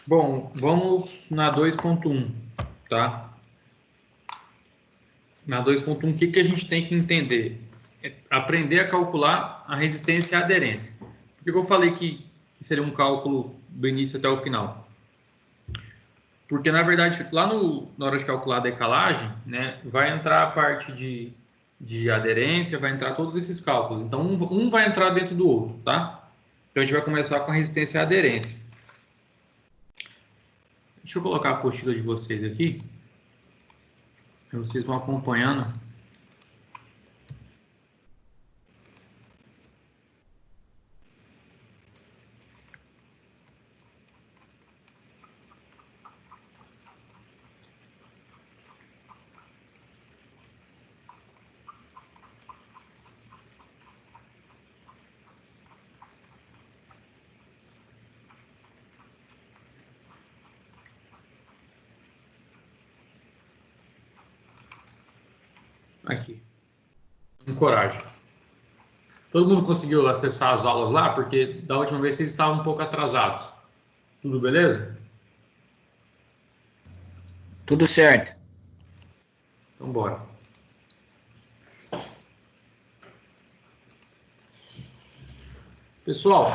Bom, vamos na 2.1, tá? Na 2.1, o que a gente tem que entender? É aprender a calcular a resistência e a aderência. Por que eu falei que seria um cálculo do início até o final? Porque, na verdade, lá na hora de calcular a decalagem, né, vai entrar a parte de aderência, vai entrar todos esses cálculos. Então, um vai entrar dentro do outro, tá? Então, a gente vai começar com a resistência e a aderência. Deixa eu colocar a apostila de vocês aqui. Vocês vão acompanhando. Aqui. Coragem. Todo mundo conseguiu acessar as aulas lá? Porque da última vez vocês estavam um pouco atrasados. Tudo beleza? Tudo certo. Então, bora. Pessoal,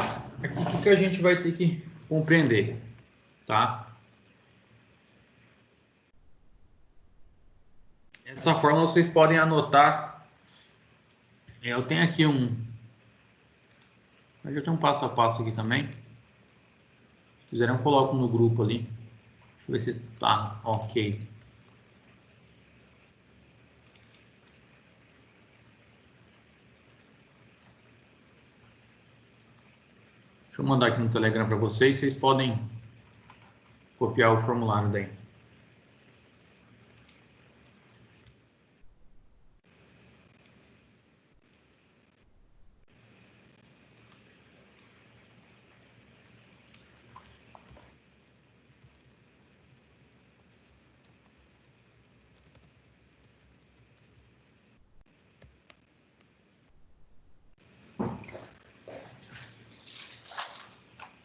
aqui o que a gente vai ter que compreender, tá? Essa fórmula vocês podem anotar. Eu tenho aqui eu tenho um passo a passo aqui também. Se quiserem, eu coloco no grupo ali. Deixa eu ver se tá ok. Deixa eu mandar aqui no Telegram para vocês. Vocês podem copiar o formulário daí.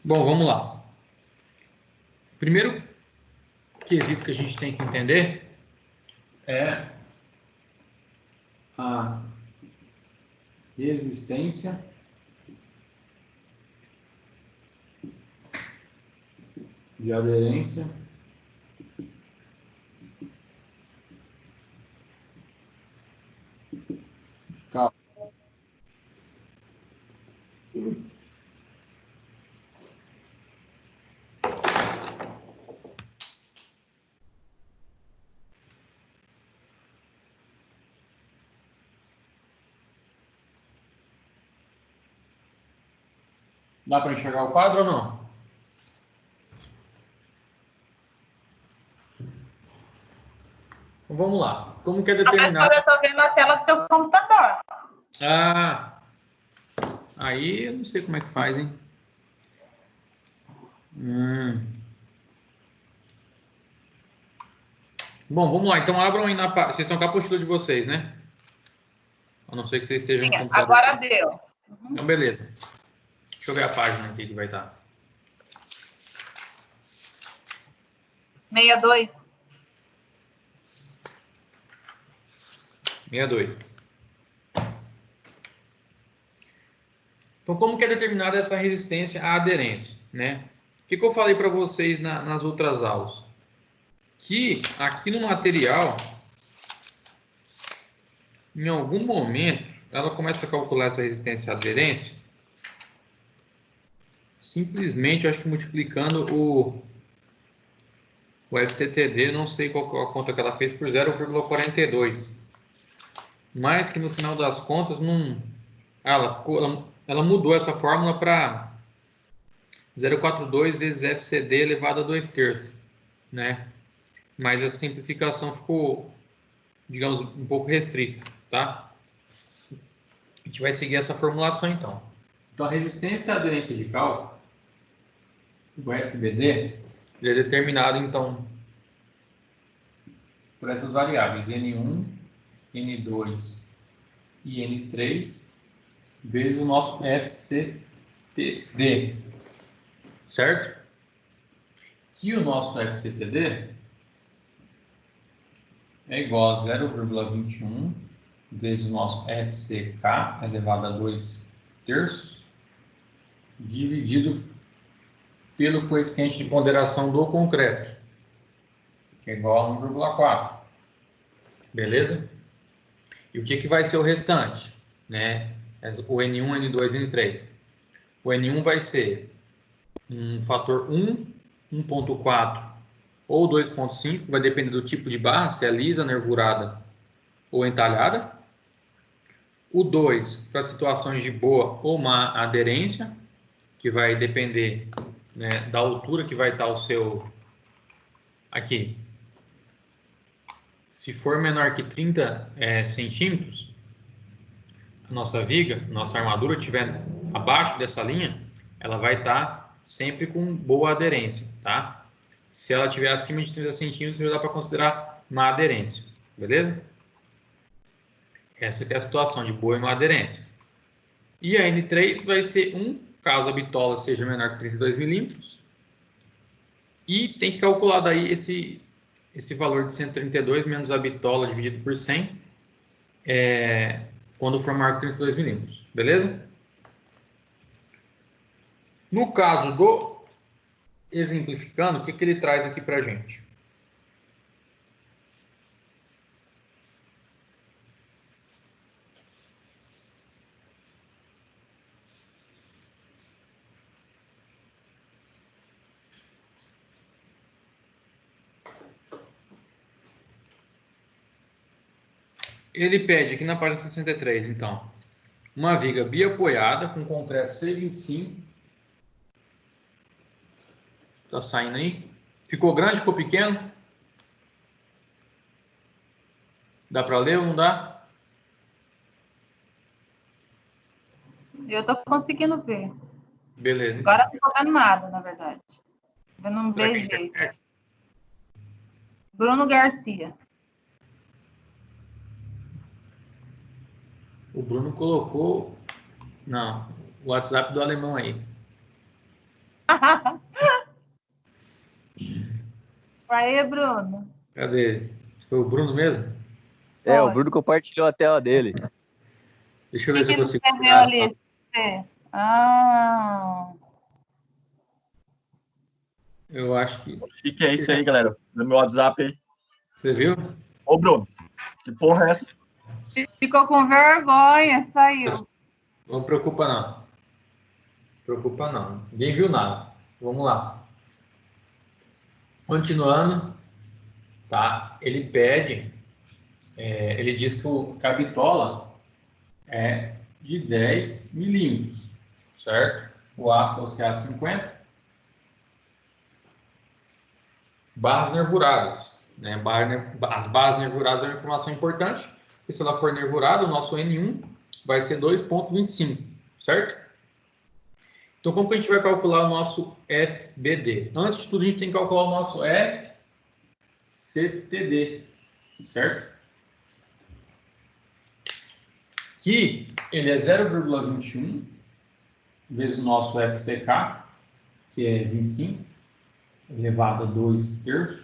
Bom, vamos lá. Primeiro quesito que a gente tem que entender é a resistência de aderência de cálculo. Dá para enxergar o quadro ou não? Então, vamos lá. Como que é determinado? Professor, eu estou vendo a tela do teu computador. Ah, aí eu não sei como é que faz, hein? Bom, vamos lá. Então, abram aí na página. Vocês estão com a apostila de vocês, né? A não ser que vocês estejam Sim, no computador. agora deu. Então, beleza. Deixa eu ver a página aqui que vai estar. 62. 62. Então, como que é determinada essa resistência à aderência, né? O que eu falei para vocês nas outras aulas? Que aqui no material, em algum momento, ela começa a calcular essa resistência à aderência simplesmente, eu acho que multiplicando o FCTD, não sei qual a conta que ela fez, por 0,42. Mas que no final das contas, não... ela mudou essa fórmula para 0,42 vezes FCD elevado a 2/3, né? Mas a simplificação ficou, digamos, um pouco restrita, tá? A gente vai seguir essa formulação, então. Então, a resistência à aderência de cálculo, o FBD, ele é determinado, então, por essas variáveis, N1, N2 e N3, vezes o nosso FCTD, certo? que o nosso FCTD é igual a 0,21 vezes o nosso FCK elevado a 2/3 dividido pelo coeficiente de ponderação do concreto, que é igual a 1,4. Beleza? E o que vai ser o restante? Né? O N1, N2, N3. O N1 vai ser um fator 1, 1,4 ou 2,5, vai depender do tipo de barra, se é lisa, nervurada ou entalhada. O 2 para situações de boa ou má aderência, que vai depender, né, da altura que vai estar o seu... Aqui. Se for menor que 30 centímetros, a nossa viga, nossa armadura estiver abaixo dessa linha, ela vai estar sempre com boa aderência, tá? Se ela estiver acima de 30 centímetros, já dá para considerar má aderência, beleza? Essa que é a situação de boa e má aderência. E a N3 vai ser 1, caso a bitola seja menor que 32 milímetros. E tem que calcular daí esse valor de 132 menos a bitola dividido por 100, quando for maior que 32 milímetros, beleza? No caso do exemplificando, o que ele traz aqui para a gente? Ele pede aqui na página 63, então, uma viga biapoiada com concreto C25. Está saindo aí. Ficou grande, ficou pequeno? Dá para ler ou não dá? Eu tô conseguindo ver. Beleza. Agora não tô vendo nada, na verdade. Eu não Será que vejo é jeito. internet? Bruno Garcia. O Bruno colocou... Não, o WhatsApp do alemão aí. Aí, Bruno. Cadê? Foi o Bruno mesmo? O Foi. Bruno compartilhou a tela dele. Deixa eu O ver que se eu ele consigo... escreveu ali? Ah, Eu acho que... O que é isso aí, galera? No meu WhatsApp aí. Você viu? Ô, Bruno, que porra é essa? ficou com vergonha, saiu. Não preocupa não. Preocupa não. Ninguém viu nada. Vamos lá. Continuando, tá? Ele pede, ele diz que a bitola é de 10 milímetros, certo? O aço é o CA50. Barras nervuradas, né? As barras nervuradas é uma informação importante, porque se ela for nervurada, o nosso N1 vai ser 2,25, certo? Então, como que a gente vai calcular o nosso FBD? Antes de tudo, a gente tem que calcular o nosso FCTD, certo? Que ele é 0,21 vezes o nosso FCK, que é 25, elevado a 2/3,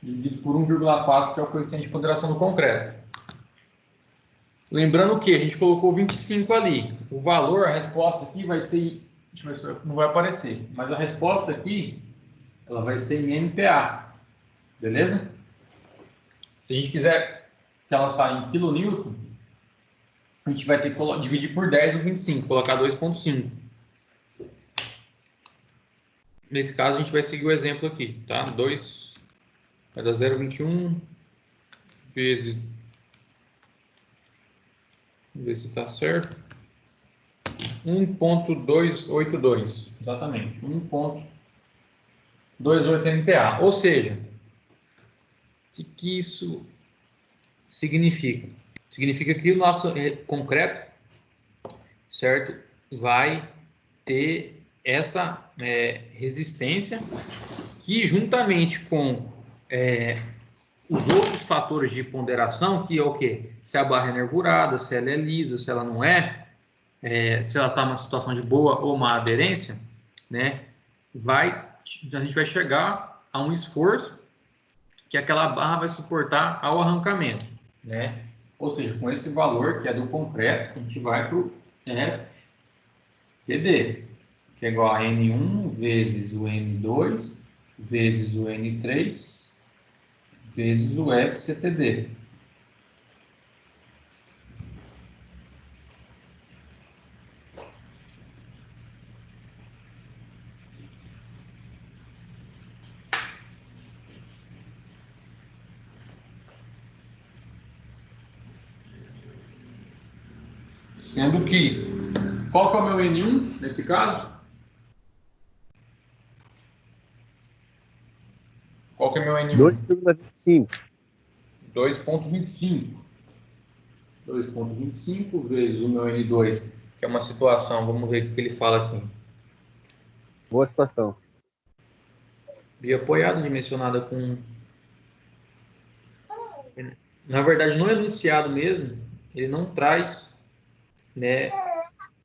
dividido por 1,4, que é o coeficiente de ponderação do concreto. Lembrando que a gente colocou 25 ali. O valor, a resposta aqui vai ser... Deixa eu ver se não vai aparecer. Mas a resposta aqui, ela vai ser em MPa. Beleza? Se a gente quiser que ela saia em kN, a gente vai ter que dividir por 10 o 25, colocar 2,5. Nesse caso, a gente vai seguir o exemplo aqui, tá? 2 vai dar 0,21 vezes... Vamos ver se está certo. 1,282. Exatamente. 1,28 MPa. Ou seja, o que isso significa? Significa que o nosso concreto, certo, vai ter essa resistência que, juntamente com os outros fatores de ponderação, que é o quê? Se a barra é nervurada, se ela é lisa, se ela não é, se ela está numa situação de boa ou má aderência, né, vai chegar a um esforço que aquela barra vai suportar ao arrancamento, né? Ou seja, com esse valor que é do concreto, a gente vai para o FTD, que é igual a N1 vezes o N2 vezes o N3 vezes o FCTD. Sendo que, qual que é o meu N1 nesse caso? Qual que é meu N1? 2,25. 2,25. 2,25 vezes o meu N2, que é uma situação, vamos ver o que ele fala aqui. Boa situação. Biapoiada dimensionada com... Na verdade, no enunciado mesmo, ele não traz, né,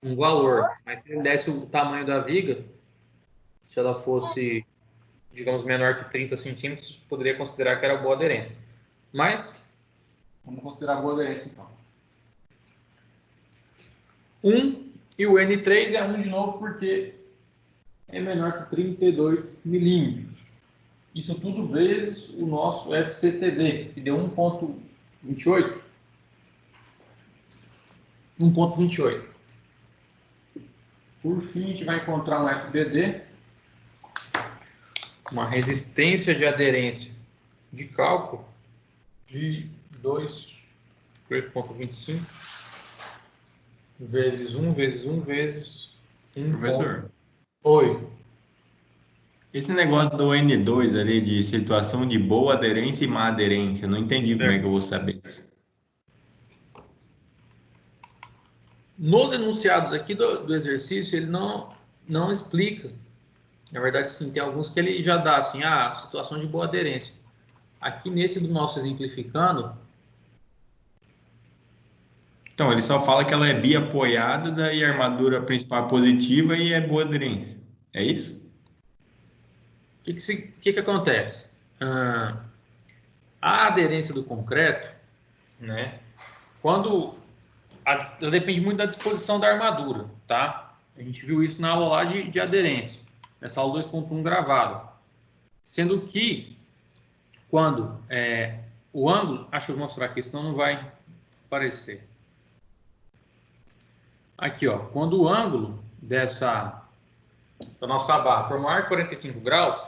um valor. Mas se ele desse o tamanho da viga, se ela fosse, digamos, menor que 30 centímetros, poderia considerar que era boa aderência. Mas, vamos considerar boa aderência, então. 1 e o N3 é 1 de novo porque é menor que 32 milímetros. Isso tudo vezes o nosso FCTD, que deu 1,28. 1,28. Por fim, a gente vai encontrar um FBD, uma resistência de aderência de cálculo de 2,25 vezes 1 vezes 1 vezes 1. Professor, Oi. esse negócio do N2 ali de situação de boa aderência e má aderência, eu não entendi como é que eu vou saber isso. Nos enunciados aqui do exercício, ele não explica. Na verdade, sim, tem alguns que ele já dá assim, situação de boa aderência. Aqui nesse do nosso exemplificando... Então, ele só fala que ela é biapoiada, daí a armadura principal é positiva e é boa aderência. É isso? O que acontece? A aderência do concreto, né? Ela depende muito da disposição da armadura, tá? A gente viu isso na aula lá de aderência, nessa aula 2.1 gravado. Sendo que, quando o ângulo... Deixa eu mostrar aqui, senão não vai aparecer. Aqui, ó, quando o ângulo da nossa barra for maior que 45 graus,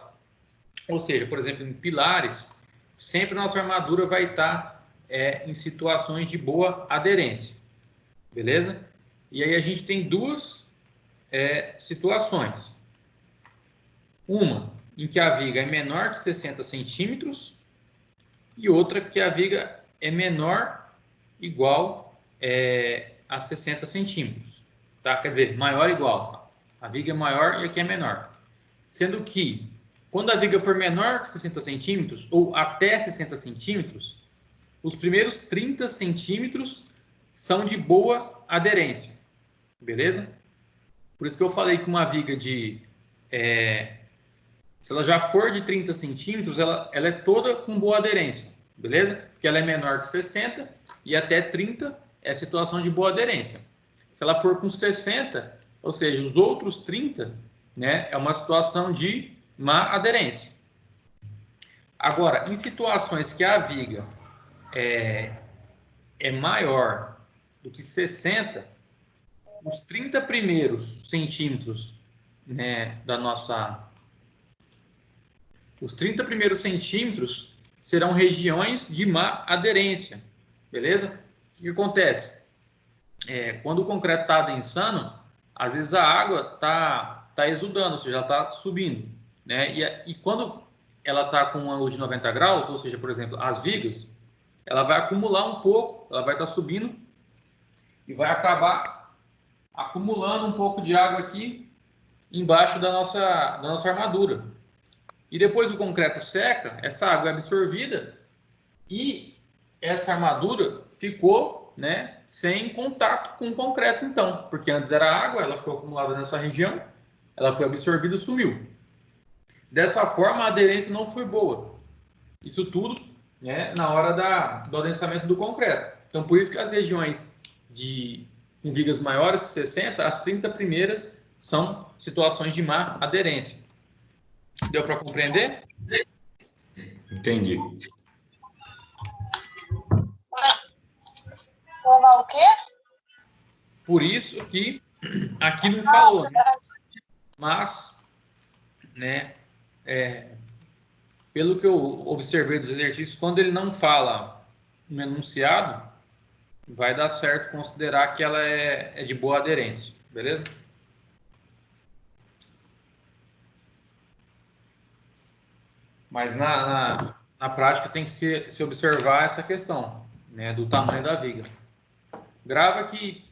ou seja, por exemplo, em pilares, sempre a nossa armadura vai estar em situações de boa aderência. Beleza? E aí a gente tem duas situações. Uma em que a viga é menor que 60 centímetros e outra que a viga é menor igual a 60 centímetros. Tá? Quer dizer, maior igual. A viga é maior e aqui é menor. Sendo que, quando a viga for menor que 60 centímetros ou até 60 centímetros, os primeiros 30 centímetros são de boa aderência. Beleza? Por isso que eu falei que uma viga se ela já for de 30 centímetros, ela é toda com boa aderência. Beleza? Porque ela é menor que 60 e até 30 é situação de boa aderência. Se ela for com 60, ou seja, os outros 30, né, é uma situação de má aderência. Agora, em situações que a viga é maior do que 60, os 30 primeiros centímetros, né, os 30 primeiros centímetros serão regiões de má aderência. Beleza? O que acontece? Quando o concreto está adensando, às vezes a água está exudando, ou seja, ela está subindo, né? E quando ela está com um ângulo de 90 graus, ou seja, por exemplo, as vigas, ela vai acumular um pouco, ela vai estar subindo e vai acabar acumulando um pouco de água aqui embaixo da nossa armadura. E depois o concreto seca, essa água é absorvida e essa armadura ficou, né, sem contato com o concreto, então, porque antes era água, ela ficou acumulada nessa região, ela foi absorvida e sumiu. Dessa forma, a aderência não foi boa. Isso tudo, né, na hora do adensamento do concreto. Então, por isso que as regiões com vigas maiores que 60, as 30 primeiras são situações de má aderência. Deu para compreender? Entendi. Provar o quê? Por isso que aqui não falou, né? Mas, né, pelo que eu observei dos exercícios, quando ele não fala no enunciado, vai dar certo considerar que ela é de boa aderência, beleza? Mas na prática tem que se observar essa questão, né, do tamanho da viga. Grava que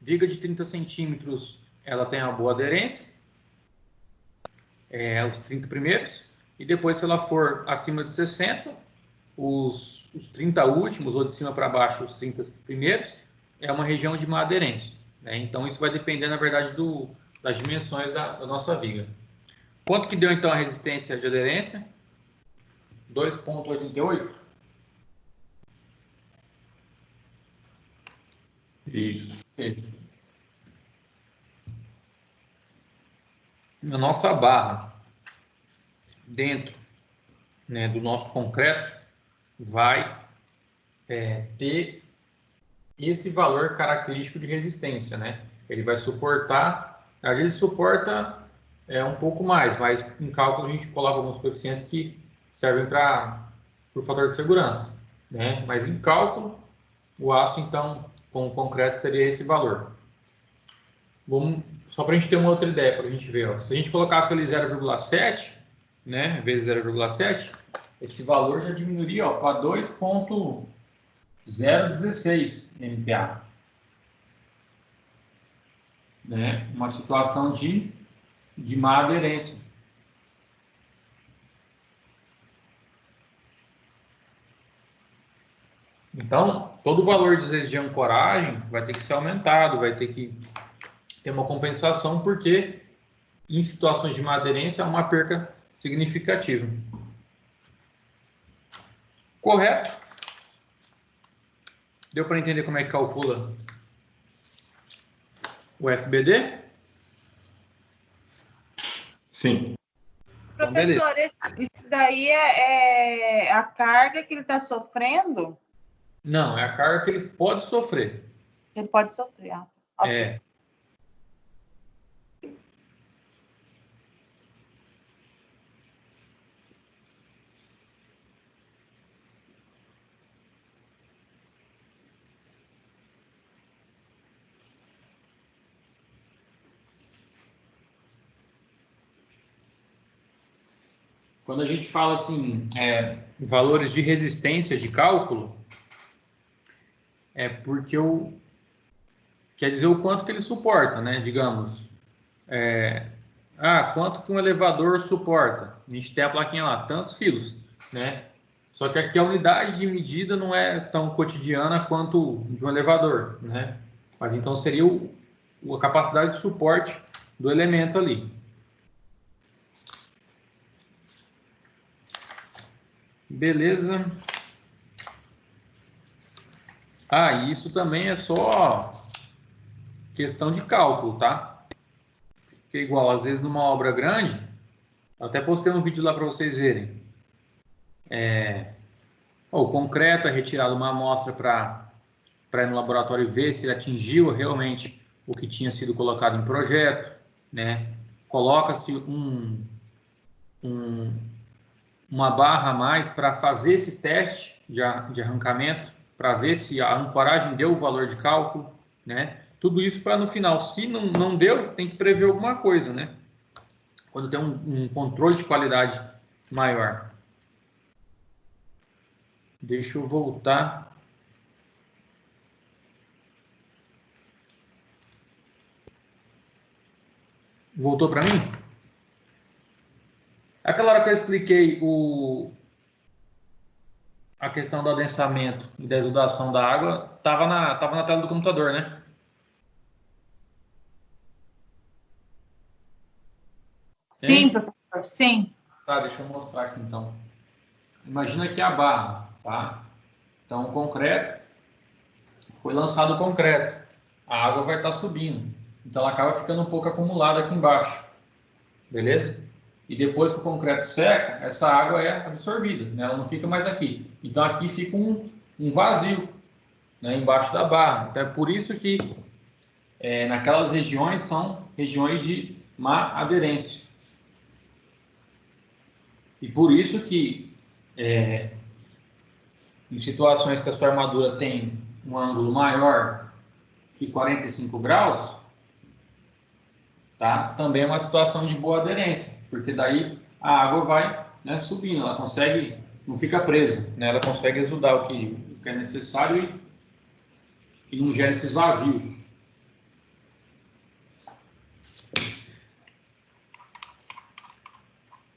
viga de 30 centímetros ela tem uma boa aderência, os 30 primeiros, e depois se ela for acima de 60, os 30 últimos, ou de cima para baixo, os 30 primeiros, é uma região de má aderência, né? Então isso vai depender, na verdade, das dimensões da nossa viga. Quanto que deu então a resistência de aderência? 2,88. Isso. Na nossa barra, dentro, né, do nosso concreto, vai ter esse valor característico de resistência, né? Ele vai suportar, ele suporta um pouco mais, mas em cálculo a gente coloca alguns coeficientes que servem por fator de segurança, né? Mas em cálculo, o aço, então, com o concreto teria esse valor. Só para a gente ter uma outra ideia, para a gente ver, ó. Se a gente colocasse ali 0,7, né, vezes 0,7, esse valor já diminuiria para 2,016 MPa. Né? Uma situação de má aderência. Então, todo o valor de ancoragem vai ter que ser aumentado, vai ter que ter uma compensação, porque em situações de má aderência há uma perca significativa. Correto? Deu para entender como é que calcula o FBD? Sim. Então, Professor, isso daí é a carga que ele está sofrendo? Não, é a carga que ele pode sofrer. Ele pode sofrer. Okay. Quando a gente fala assim, valores de resistência de cálculo, é porque quer dizer o quanto que ele suporta, né? Digamos, quanto que um elevador suporta? A gente tem a plaquinha lá, tantos quilos, né? Só que aqui a unidade de medida não é tão cotidiana quanto de um elevador, né? Mas então seria a capacidade de suporte do elemento ali. Beleza. E isso também é só questão de cálculo, tá? Porque igual, às vezes numa obra grande, eu até postei um vídeo lá para vocês verem. O concreto é retirado uma amostra para ir no laboratório ver se ele atingiu realmente o que tinha sido colocado em projeto, né? Coloca-se uma barra a mais para fazer esse teste de arrancamento, para ver se a ancoragem deu o valor de cálculo, né? Tudo isso para no final, se não deu, tem que prever alguma coisa, né? Quando tem um controle de qualidade maior. Deixa eu voltar. Voltou para mim? Aquela hora que eu expliquei a questão do adensamento e da exudação da água, estava na tela do computador, né? Sim, professor. Sim. Tá, deixa eu mostrar aqui então. Imagina aqui a barra, tá? Então, o concreto, foi lançado o concreto. A água vai estar subindo. Então, ela acaba ficando um pouco acumulada aqui embaixo. Beleza? E depois que o concreto seca, essa água é absorvida, né? Ela não fica mais aqui. Então, aqui fica um vazio, né? Embaixo da barra. Então, é por isso que naquelas regiões são regiões de má aderência. E por isso que em situações que a sua armadura tem um ângulo maior que 45 graus, tá? Também é uma situação de boa aderência, porque daí a água vai, né, subindo, ela consegue, não fica presa, né? Ela consegue exudar o que é necessário e não gera esses vazios.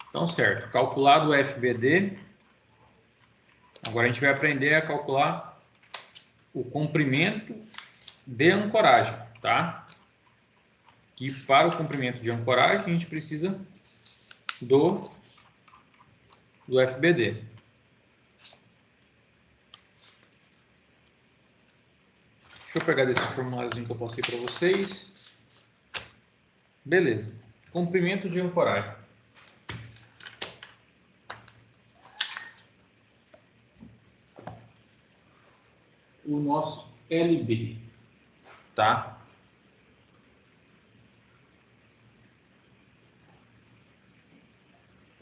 Então, certo, calculado o FBD, agora a gente vai aprender a calcular o comprimento de ancoragem, tá? Que para o comprimento de ancoragem a gente precisa do FBD. Deixa eu pegar desse formuláriozinho que eu passei para vocês. Beleza. Comprimento de ancoragem. O nosso LB, tá?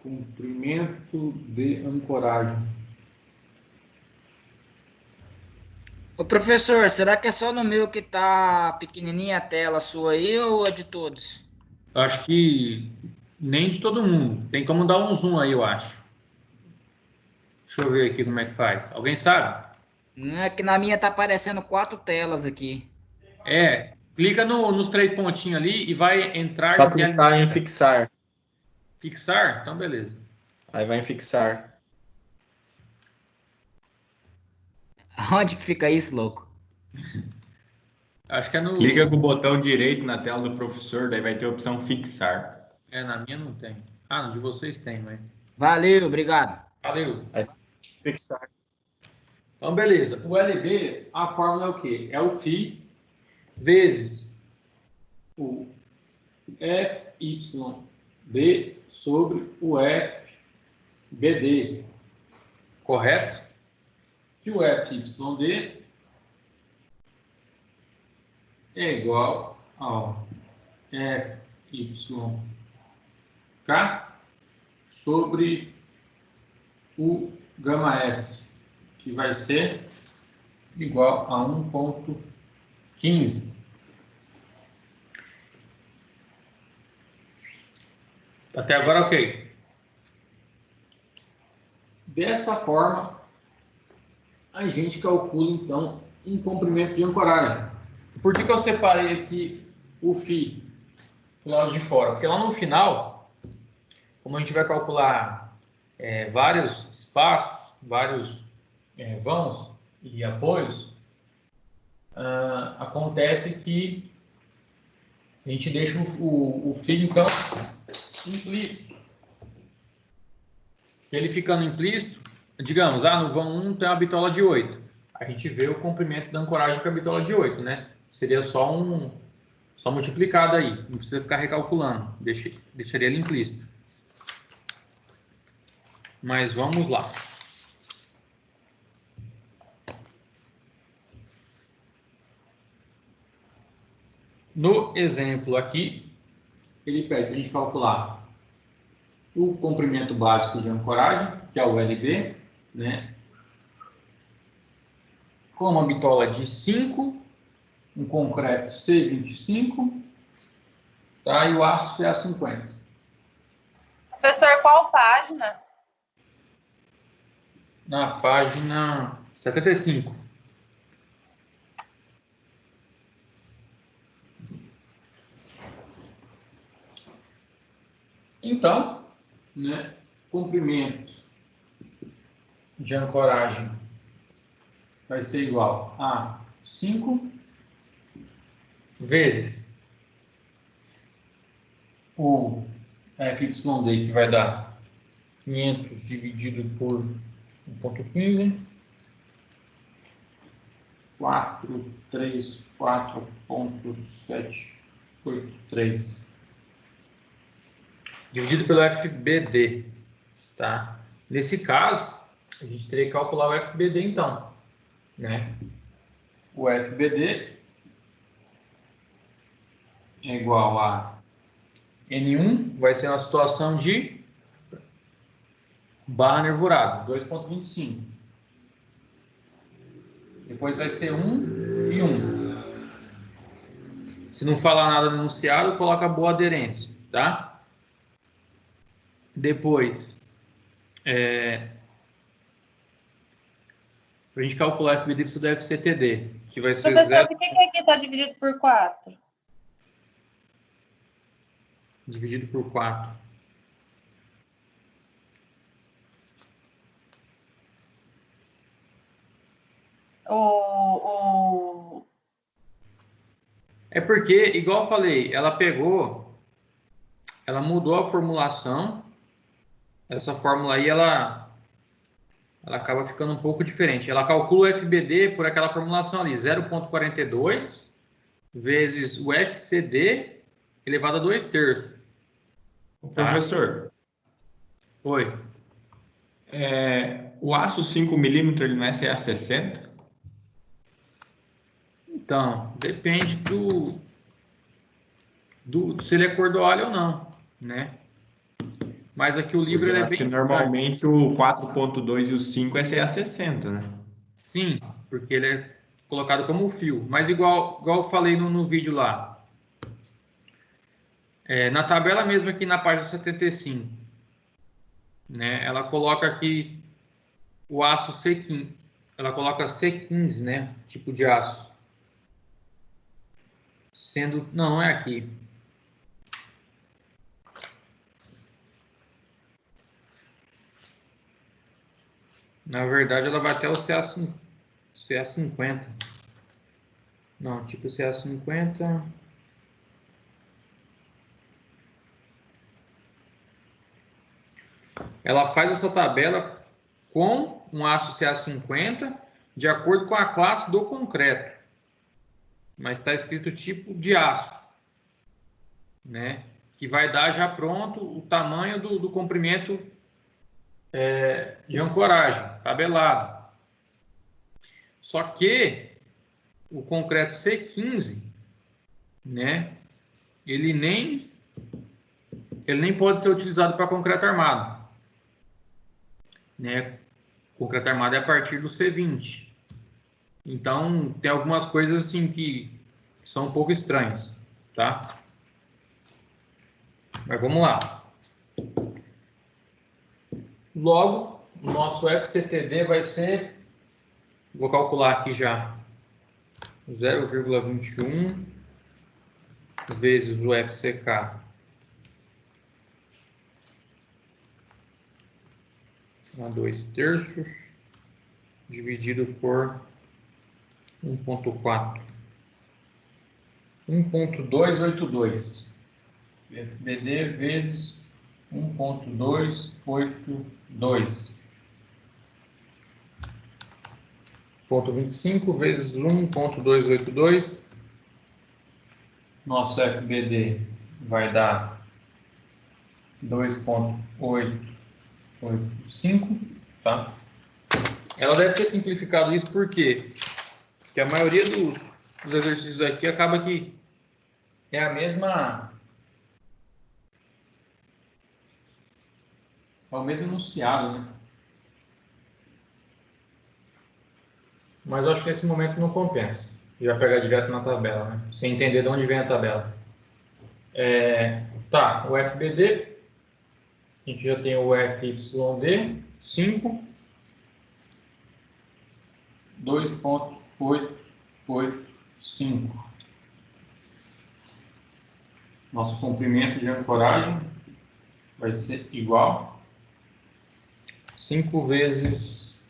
Comprimento de ancoragem. Ô, professor, será que é só no meu que tá pequenininha a tela sua aí ou é de todos? Eu acho que nem de todo mundo. Tem como dar um zoom aí, eu acho. Deixa eu ver aqui como é que faz. Alguém sabe? Não é que na minha tá aparecendo 4 telas aqui. Clica nos 3 pontinhos ali e vai entrar Só em tela clicar em inteira. fixar. Fixar? Então, beleza. Aí vai em fixar. Onde que fica isso, louco? Acho que é no... Clica com o botão direito na tela do professor, daí vai ter a opção fixar. Na minha não tem. Ah, no de vocês tem, mas... Valeu, obrigado. Valeu. Aí, fixar. Então, beleza. O LB, a fórmula é o quê? É o φ vezes o FYD sobre o FBD. Correto? Que o FYD é igual ao FYK sobre o gama S, que vai ser igual a 1,15. Até agora, ok. Dessa forma, a gente calcula, então, um comprimento de ancoragem. Por que eu separei aqui o φ do lado de fora? Porque lá no final, como a gente vai calcular vários espaços, vários vãos e apoios, acontece que a gente deixa o φ, então, implícito. Ele ficando implícito, digamos, no vão 1 tem uma bitola de 8. A gente vê o comprimento da ancoragem com a bitola de 8, né? Seria só multiplicado aí, não precisa ficar recalculando, deixaria ele implícito. Mas vamos lá. No exemplo aqui, ele pede para a gente calcular o comprimento básico de ancoragem, que é o LB, né? Com uma bitola de 5, um concreto C25, tá? E o aço CA50. Professor, qual página? Na página 75. Então, né, comprimento de ancoragem vai ser igual a 5 vezes o FYD, que vai dar 500 dividido por 1.15. 434.783 dividido pelo FBD, tá? Nesse caso, a gente teria que calcular o FBD então, né? O FBD é igual a N1, vai ser uma situação de barra nervurado, 2.25. Depois vai ser 1 e 1. Se não falar nada no enunciado, coloca boa aderência, tá? Depois, para a gente calcular FBD, precisa do FCTD, que vai ser Professor, 0. por que aqui está dividido por 4? Dividido por 4. É porque, igual eu falei, ela mudou a formulação. Essa fórmula aí, ela acaba ficando um pouco diferente. Ela calcula o FBD por aquela formulação ali, 0,42 vezes o FCD elevado a 2/3. Tá? Professor, Oi. o aço 5mm, ele não é CA60? Então, depende se ele é cor-do-óleo ou não, né? Mas aqui o livro Porque ele eu é acho bem que normalmente o 4.2 e o 5 é CA60, né? Sim, porque ele é colocado como fio. Mas igual eu falei no vídeo lá. Na tabela mesmo aqui na página 75, né? Ela coloca aqui o aço C15. Ela coloca C15, né? Tipo de aço. Sendo... Não é aqui. Na verdade, ela vai até o CA50. Não, tipo CA50. Ela faz essa tabela com um aço CA50 de acordo com a classe do concreto. Mas está escrito tipo de aço, né? Que vai dar já pronto o tamanho do comprimento de ancoragem, tabelado. Só que o concreto C15, né? Ele nem pode ser utilizado para concreto armado, né? Concreto armado é a partir do C20. Então, tem algumas coisas assim que são um pouco estranhas, tá? Mas vamos lá. Logo, o nosso FCTD vai ser, vou calcular aqui já, 0,21 vezes o FCK a 2/3 dividido por 1.4. 1.282. FBD vezes 1.282. 0,25 vezes 1.282. Nosso FBD vai dar 2.885, tá? Ela deve ter simplificado isso porque a maioria dos exercícios aqui acaba que é o mesmo enunciado, né? Mas eu acho que nesse momento não compensa. Já pegar direto na tabela, né? Sem entender de onde vem a tabela. Tá, o FBD, a gente já tem o FYD, 5, 2.885. Nosso comprimento de ancoragem vai ser igual 5 vezes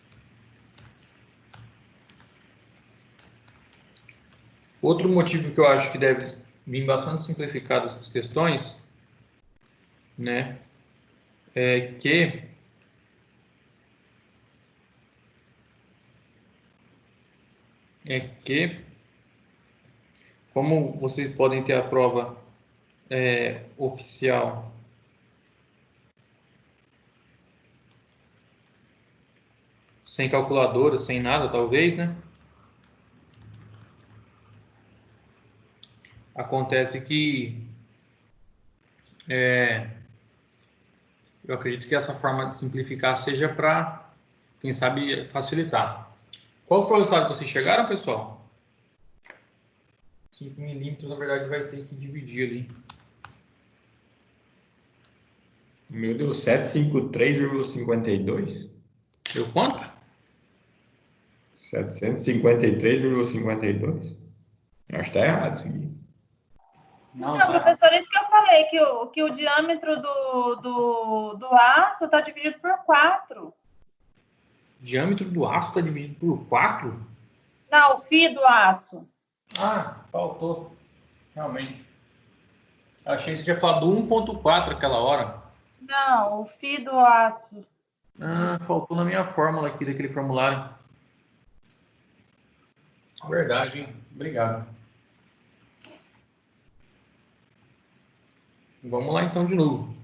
outro motivo que eu acho que deve vir bastante simplificado essas questões né, que como vocês podem ter a prova oficial sem calculadora, sem nada, talvez, né? Acontece que eu acredito que essa forma de simplificar seja para, quem sabe, facilitar. Qual foi o resultado que vocês chegaram, pessoal? 5 milímetros, na verdade, vai ter que dividir ali. Meu Deus, 753,52. Deu quanto? 753,52. Acho que tá errado isso aqui. Não, professor, isso que eu falei, que o diâmetro do aço está dividido por 4. O diâmetro do aço está dividido por 4? Não, o fio do aço. Ah, faltou. Realmente. Achei que você tinha falado do 1.4 aquela hora. Não, o fio do aço. Ah, faltou na minha fórmula aqui daquele formulário. Verdade, hein? Obrigado. Vamos lá então de novo.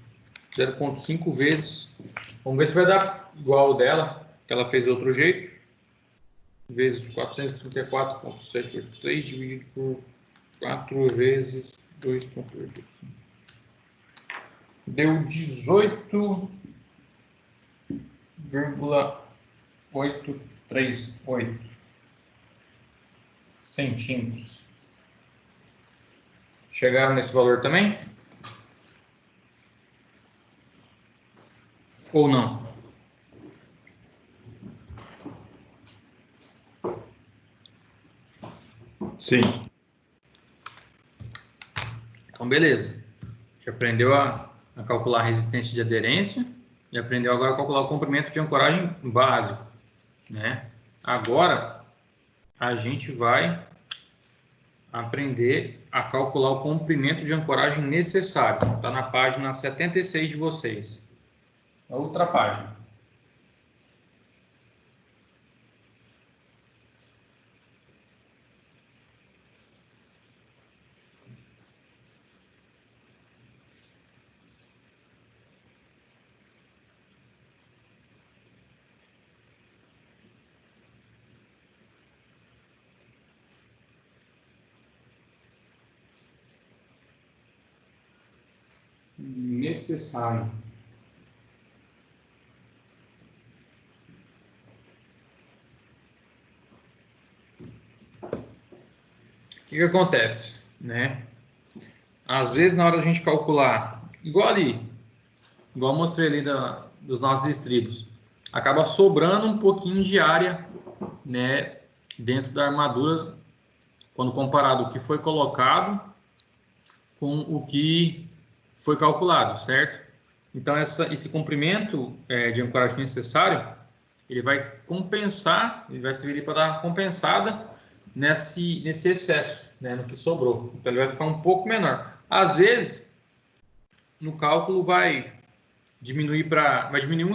0,5 vezes. Vamos ver se vai dar igual ao dela, que ela fez do outro jeito. Vezes 434,783 dividido por 4 vezes 2,85. Deu 18,838 centímetros. Chegaram nesse valor também? Ou não? Sim. Então, beleza. A gente aprendeu a calcular a resistência de aderência e aprendeu agora a calcular o comprimento de ancoragem básico, né? Agora, a gente vai aprender a calcular o comprimento de ancoragem necessário. Está na página 76 de vocês. A outra página. Necessário. O que acontece, né? Às vezes, na hora de a gente calcular, igual eu mostrei ali dos nossos estribos, acaba sobrando um pouquinho de área, né, dentro da armadura, quando comparado o que foi colocado com o que foi calculado, certo? Então, esse comprimento de ancoragem necessário, ele vai compensar, ele vai servir para dar uma compensada nesse excesso, né, no que sobrou. Então, ele vai ficar um pouco menor. Às vezes, no cálculo vai diminuir 1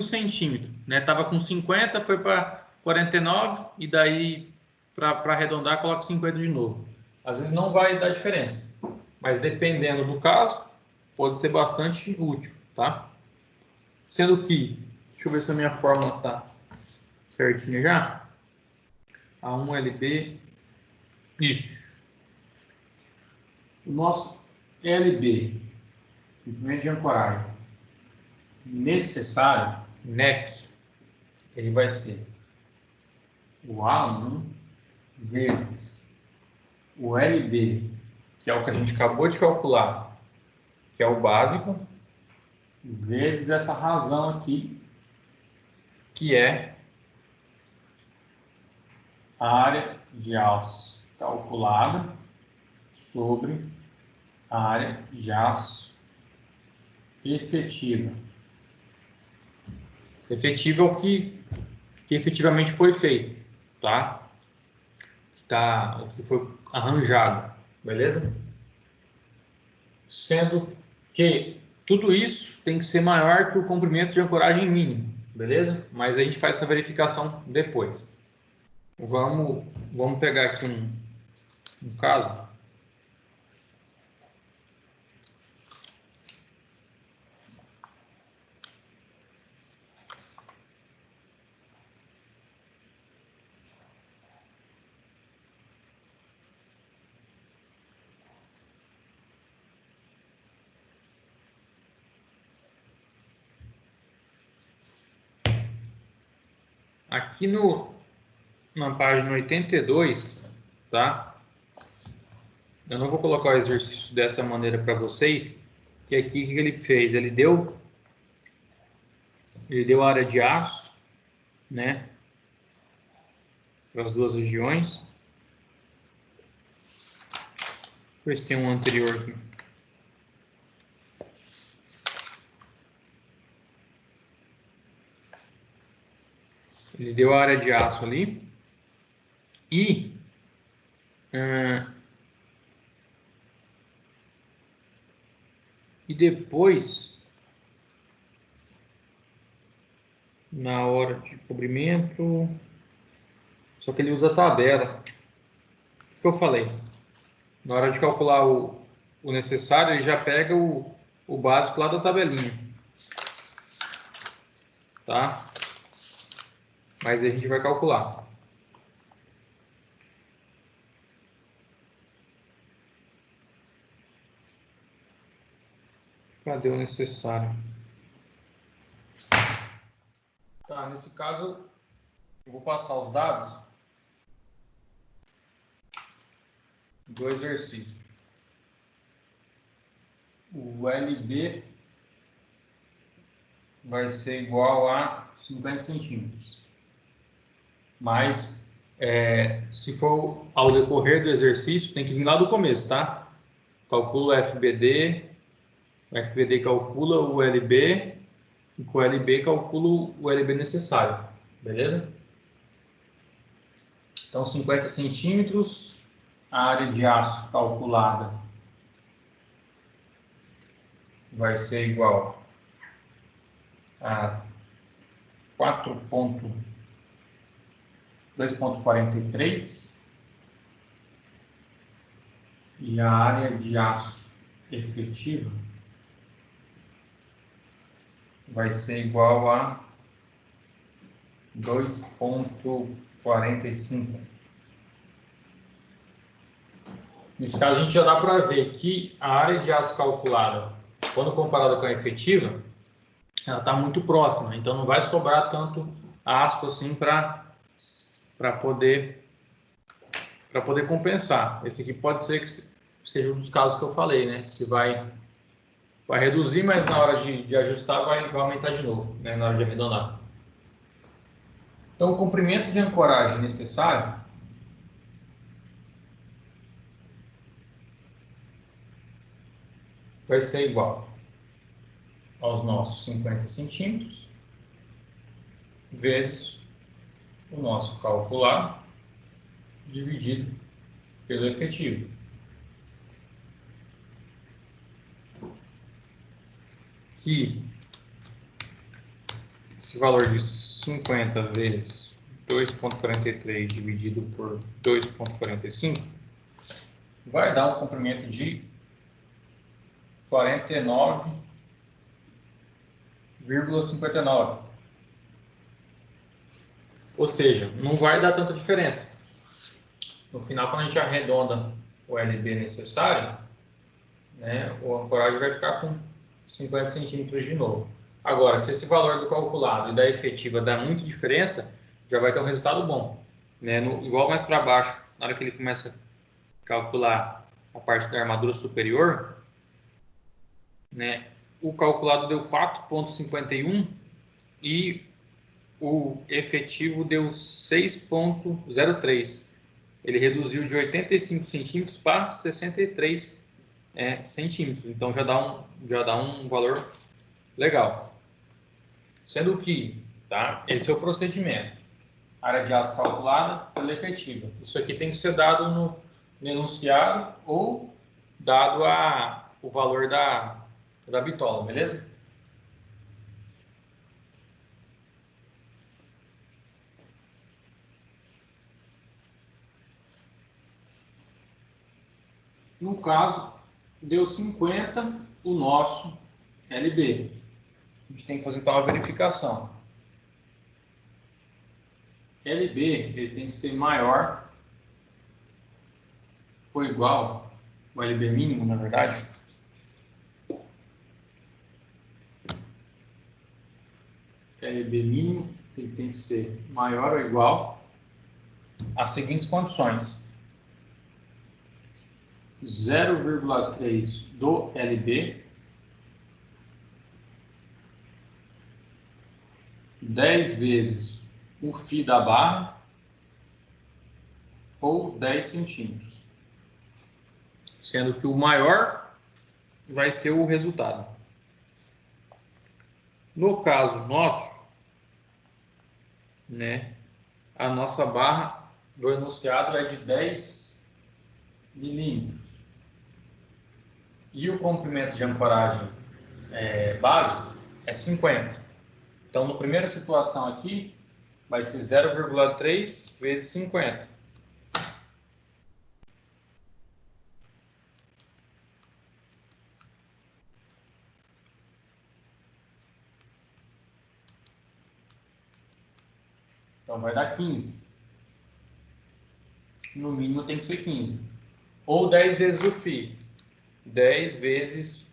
centímetro, né? Tava com 50, foi para 49 e daí para arredondar coloca 50 de novo. Às vezes não vai dar diferença, mas dependendo do caso, pode ser bastante útil, tá? Sendo que, deixa eu ver se a minha fórmula tá certinha já. A1LB, isso. O nosso LB, comprimento de ancoragem necessário, NEC, ele vai ser o A1 vezes o LB, que é o que a gente acabou de calcular, que é o básico, vezes essa razão aqui, que é a área de aço calculada sobre a área de aço efetiva. Efetivo é o que efetivamente foi feito, tá? O que foi arranjado, beleza? Sendo que tudo isso tem que ser maior que o comprimento de ancoragem mínimo, beleza? Mas a gente faz essa verificação depois. Vamos pegar aqui um caso. Aqui na página 82, tá? Eu não vou colocar o exercício dessa maneira para vocês, que aqui o que ele fez? Ele deu área de aço, né? Para as duas regiões. Ver se tem um anterior aqui. Ele deu a área de aço ali. E depois, na hora de cobrimento, só que ele usa a tabela. Isso que eu falei. Na hora de calcular o necessário, ele já pega o básico lá da tabelinha. Tá? Mas a gente vai calcular. Cadê o necessário? Tá, nesse caso, eu vou passar os dados do exercício. O LB vai ser igual a 50 centímetros. Mas, se for ao decorrer do exercício, tem que vir lá do começo, tá? Calcula o FBD, o FBD calcula o LB, e com o LB calcula o LB necessário, beleza? Então, 50 centímetros, a área de aço calculada vai ser igual a 2,43 e a área de aço efetiva vai ser igual a 2,45. Nesse caso, a gente já dá para ver que a área de aço calculada, quando comparada com a efetiva, ela está muito próxima, então não vai sobrar tanto aço assim para poder compensar. Esse aqui pode ser que seja um dos casos que eu falei, né? Que vai reduzir, mas na hora de ajustar vai aumentar de novo, né? Na hora de arredondar. Então, o comprimento de ancoragem necessário vai ser igual aos nossos 50 centímetros vezes o nosso calculado dividido pelo efetivo. Que esse valor de 50 vezes 2,43 dividido por 2,45 vai dar um comprimento de 49,59. Ou seja, não vai dar tanta diferença. No final, quando a gente arredonda o LB necessário, né, o ancoragem vai ficar com 50 centímetros de novo. Agora, se esse valor do calculado e da efetiva dá muita diferença, já vai ter um resultado bom. Né? Igual mais para baixo, na hora que ele começa a calcular a parte da armadura superior, né, o calculado deu 4,51 e o efetivo deu 6,03. Ele reduziu de 85 centímetros para 63 centímetros. Então já dá um valor legal. Sendo que, tá, esse é o procedimento. Área de aço calculada pela efetiva. Isso aqui tem que ser dado no enunciado ou dado o valor da da bitola, beleza? No caso, deu 50 o nosso LB. A gente tem que fazer então uma verificação. LB ele tem que ser maior ou igual ao LB mínimo, na verdade. LB mínimo ele tem que ser maior ou igual às seguintes condições: 0,3 do LB, 10 vezes o φ da barra ou 10 centímetros, sendo que o maior vai ser o resultado. No caso nosso, né, a nossa barra do enunciado é de 10 milímetros e o comprimento de ancoragem básico é 50. Então, na primeira situação aqui, vai ser 0,3 vezes 50. Então, vai dar 15. No mínimo tem que ser 15. Ou 10 vezes o φ. 10 vezes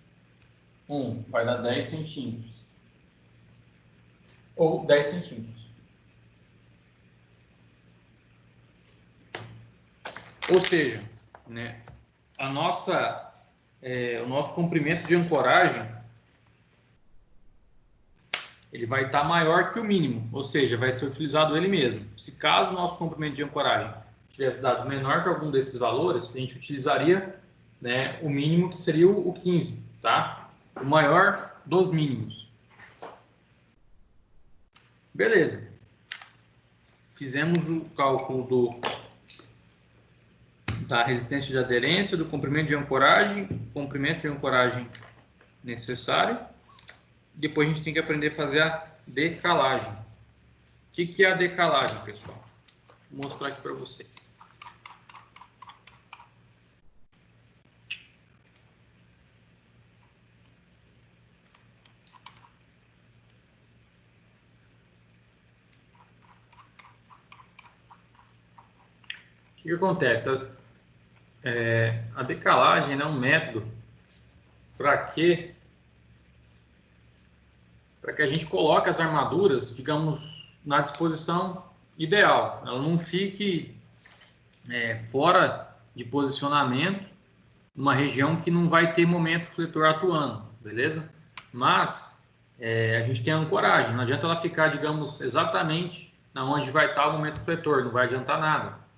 1 vai dar 10 centímetros. Ou 10 centímetros. Ou seja, né, o nosso comprimento de ancoragem ele vai estar maior que o mínimo, ou seja, vai ser utilizado ele mesmo. Se caso o nosso comprimento de ancoragem tivesse dado menor que algum desses valores, a gente utilizaria, né, o mínimo, que seria o 15, tá? O maior dos mínimos. Beleza. Fizemos o cálculo da resistência de aderência, do comprimento de ancoragem necessário. Depois a gente tem que aprender a fazer a decalagem. O que é a decalagem, pessoal? Vou mostrar aqui para vocês. O que acontece? A decalagem é um método para que a gente coloque as armaduras, digamos, na disposição ideal. Ela não fique fora de posicionamento, numa região que não vai ter momento fletor atuando, beleza? Mas a gente tem a ancoragem, não adianta ela ficar, digamos, exatamente na onde vai estar o momento fletor, não vai adiantar nada.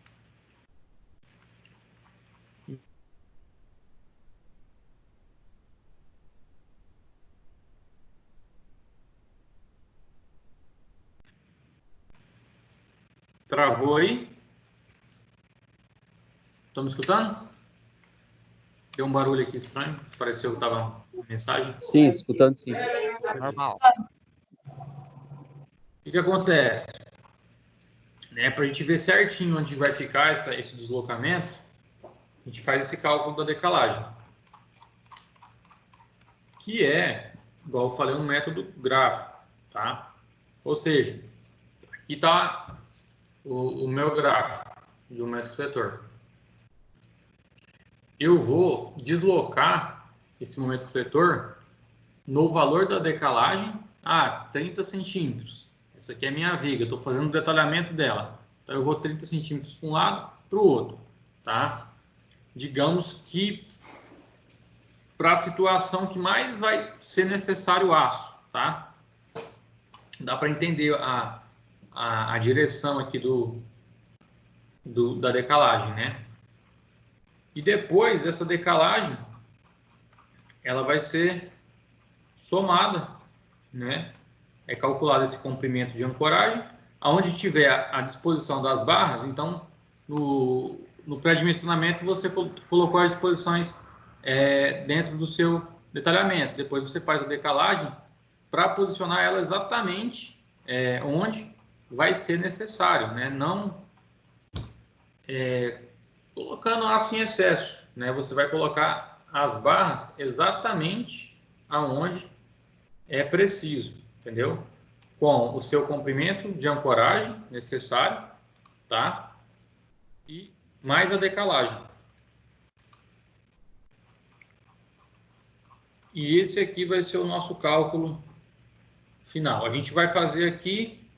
Travou aí? Estão me escutando? Deu um barulho aqui estranho. Pareceu que estava uma mensagem. Sim, escutando sim. Normal. O que acontece? Para a gente ver certinho onde vai ficar esse deslocamento, a gente faz esse cálculo da decalagem. Que é, igual eu falei, um método gráfico, tá? Ou seja, aqui está o meu gráfico de um metro fletor. Eu vou deslocar esse momento fletor no valor da decalagem a 30 centímetros. Essa aqui é a minha viga, estou fazendo o detalhamento dela. Então eu vou 30 centímetros para um lado, para o outro, tá? Digamos que para a situação que mais vai ser necessário o aço, tá? Dá para entender a direção aqui da decalagem, né? E depois essa decalagem ela vai ser somada, né? É calculado esse comprimento de ancoragem, aonde tiver a disposição das barras. Então no pré-dimensionamento você colocou as disposições dentro do seu detalhamento. Depois você faz a decalagem para posicionar ela exatamente onde vai ser necessário, né? Não colocando aço em excesso, né? Você vai colocar as barras exatamente aonde é preciso, entendeu? Com o seu comprimento de ancoragem necessário, tá? E mais a decalagem. E esse aqui vai ser o nosso cálculo final. A gente vai fazer aqui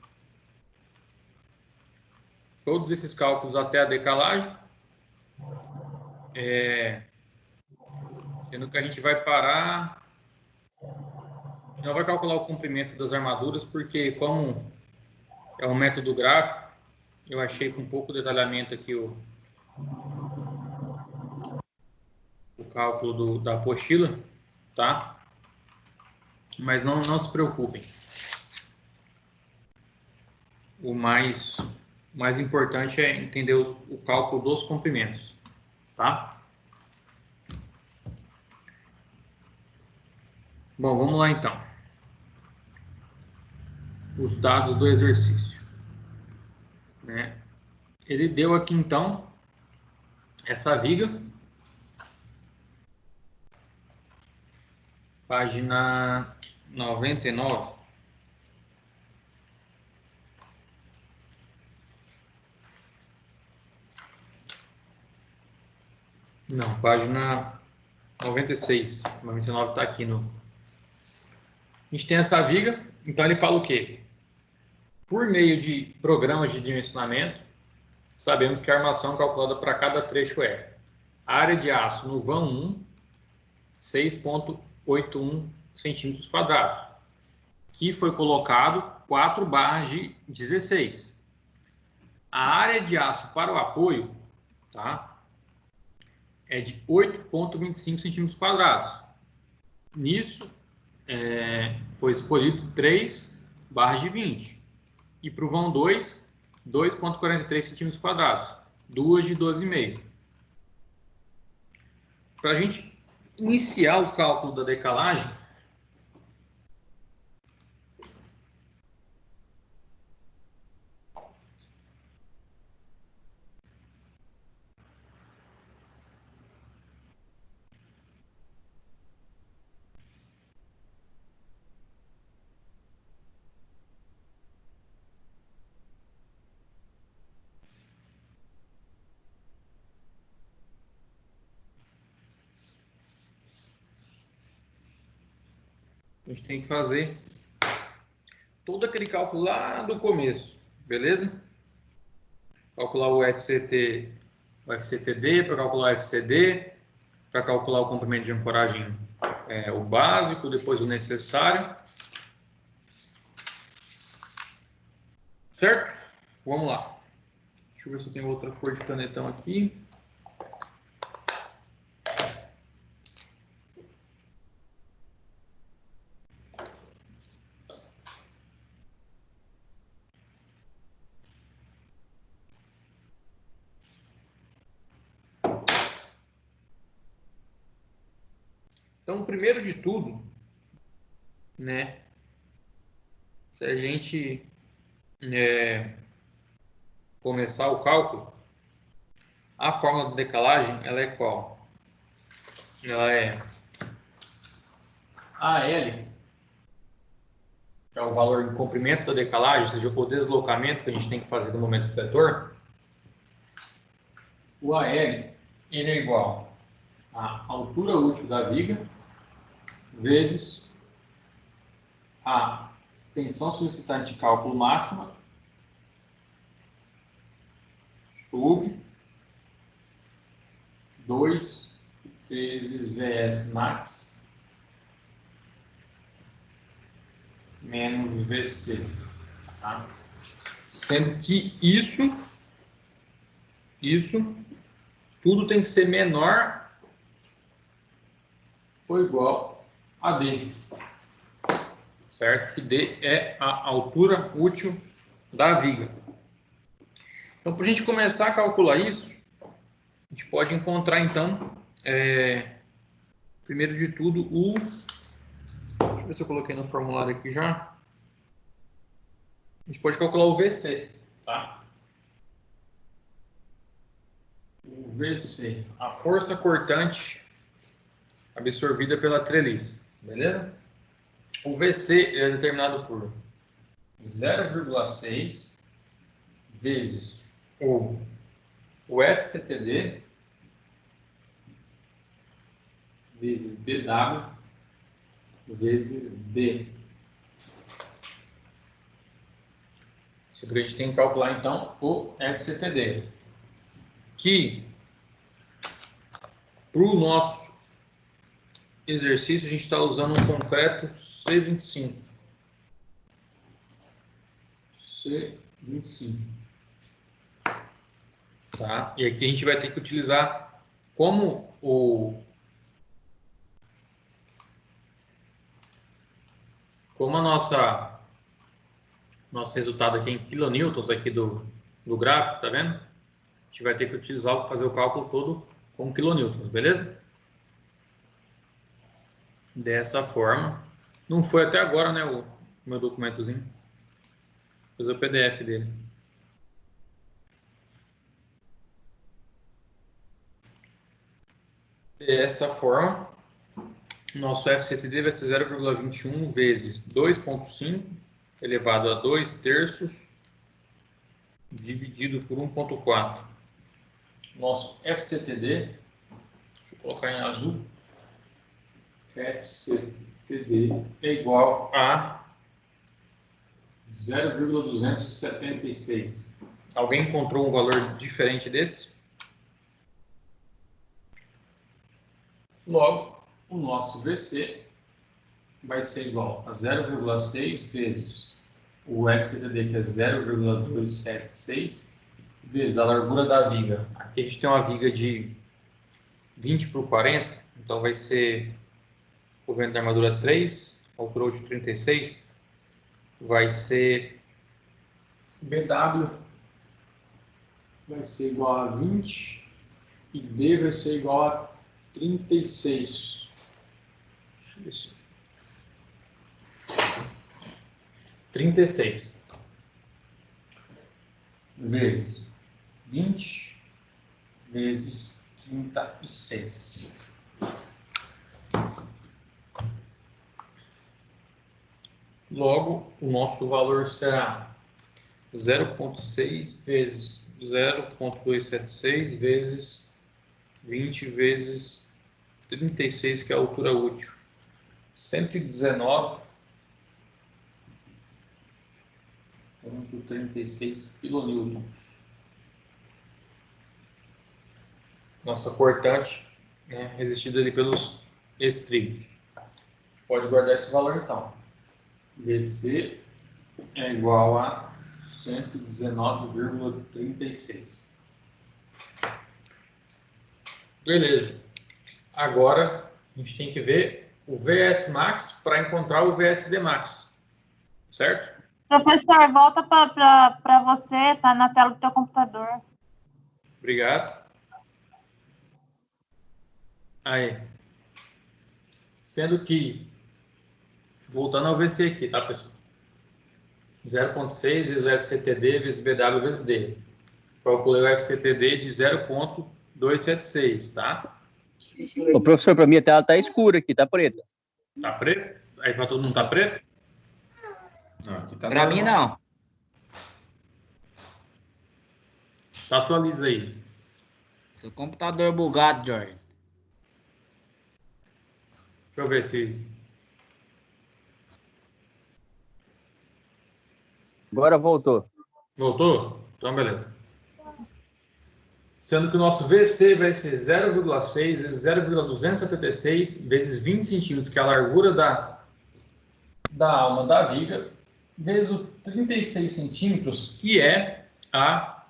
todos esses cálculos até a decalagem, sendo que a gente vai parar, não vai calcular o comprimento das armaduras, porque como é um método gráfico, eu achei com pouco detalhamento aqui o cálculo da apostila, tá? Mas não se preocupem. O mais importante é entender o cálculo dos comprimentos, tá? Bom, vamos lá então. Os dados do exercício, né? Ele deu aqui então essa viga, página 99. Não, página 96. 99 está aqui no... A gente tem essa viga, então ele fala o quê? Por meio de programas de dimensionamento, sabemos que a armação calculada para cada trecho é a área de aço no vão 1, 6,81 centímetros quadrados, que foi colocado 4 barras de 16. A área de aço para o apoio, tá, é de 8,25 centímetros quadrados. Nisso, foi escolhido 3 barras de 20. E para o vão 2, 2,43 centímetros quadrados. 2 de 12,5. Para a gente iniciar o cálculo da decalagem, a gente tem que fazer todo aquele cálculo lá do começo, beleza? Calcular o FCTD, para calcular o FCD, para calcular o comprimento de ancoragem, o básico, depois o necessário. Certo? Vamos lá. Deixa eu ver se eu tenho outra cor de canetão aqui. Então, primeiro de tudo, né, se a gente começar o cálculo, a fórmula de decalagem, ela é qual? Ela é AL, que é o valor de comprimento da decalagem, ou seja, o deslocamento que a gente tem que fazer no momento do vetor. O AL, ele é igual a altura útil da viga vezes a tensão suscitante de cálculo máxima sobre 2 vezes VS max menos VC, tá? Sendo que isso tudo tem que ser menor ou igual a D, certo? Que D é a altura útil da viga. Então, para a gente começar a calcular isso, a gente pode encontrar, então, primeiro de tudo, deixa eu ver se eu coloquei no formulário aqui já. A gente pode calcular o VC, tá? O VC, a força cortante absorvida pela treliça, beleza? O VC é determinado por 0,6 vezes o FCTD vezes BW vezes D. Isso aqui a gente tem que calcular, então, o FCTD. Que, para o nosso exercício, a gente está usando um concreto C25. C25. Tá? E aqui a gente vai ter que utilizar como nosso resultado aqui em kilonewtons aqui do gráfico, tá vendo? A gente vai ter que utilizar, fazer o cálculo todo com kilonewtons, beleza? Dessa forma. Não foi até agora, né, o meu documentozinho. Vou fazer o PDF dele. Dessa forma, nosso FCTD vai ser 0,21 vezes 2,5 elevado a 2/3 dividido por 1,4. Nosso FCTD, deixa eu colocar em azul, FCTD é igual a 0,276. Alguém encontrou um valor diferente desse? Logo, o nosso VC vai ser igual a 0,6 vezes o FCTD, que é 0,276, vezes a largura da viga. Aqui a gente tem uma viga de 20 por 40, então vai ser o vento da armadura 3, altura de 36, vai ser BW, vai ser igual a 20, e D vai ser igual a 36. Deixa eu ver se... 36 vezes 20 vezes 36. Logo, o nosso valor será 0,6 vezes 0,276 vezes 20 vezes 36, que é a altura útil. 119,36 kN. Nossa cortante, né, resistida ali pelos estribos. Pode guardar esse valor então. BC é igual a 119,36. Beleza. Agora a gente tem que ver o VS Max para encontrar o VSD Max. Certo? Professor, volta para você, tá na tela do teu computador. Obrigado. Aí. Sendo que, voltando ao VC aqui, tá, pessoal? 0,6 vezes o FCTD vezes BW vezes D. Calculei o FCTD de 0,276, tá? Ô, professor, para mim a tela tá escura aqui, tá preta. Tá preto? Aí para todo mundo tá preto? Não, aqui tá Pra mim, normal. não. Tá, atualiza aí. Seu computador bugado, Jorge. Deixa eu ver se... Agora voltou. Voltou? Então, beleza. Sendo que o nosso VC vai ser 0,6 vezes 0,276 vezes 20 centímetros, que é a largura da alma da viga, vezes o 36 centímetros, que é a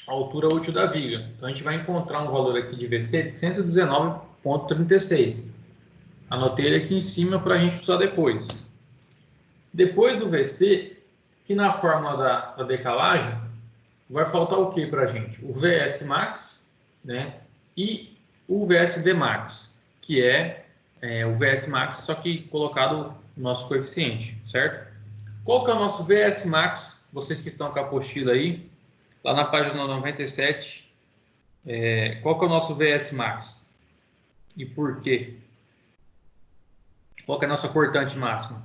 altura útil da viga. Então, a gente vai encontrar um valor aqui de VC de 119,36. Anotei ele aqui em cima para a gente usar depois. Depois do VC, que na fórmula da decalagem, vai faltar o que para a gente? O VS Max, né? E o VSD Max, que é o VS max, só que colocado o nosso coeficiente, certo? Qual que é o nosso VS max? Vocês que estão com a apostila aí, lá na página 97, qual que é o nosso VS max? E por quê? Qual que é a nossa cortante máxima?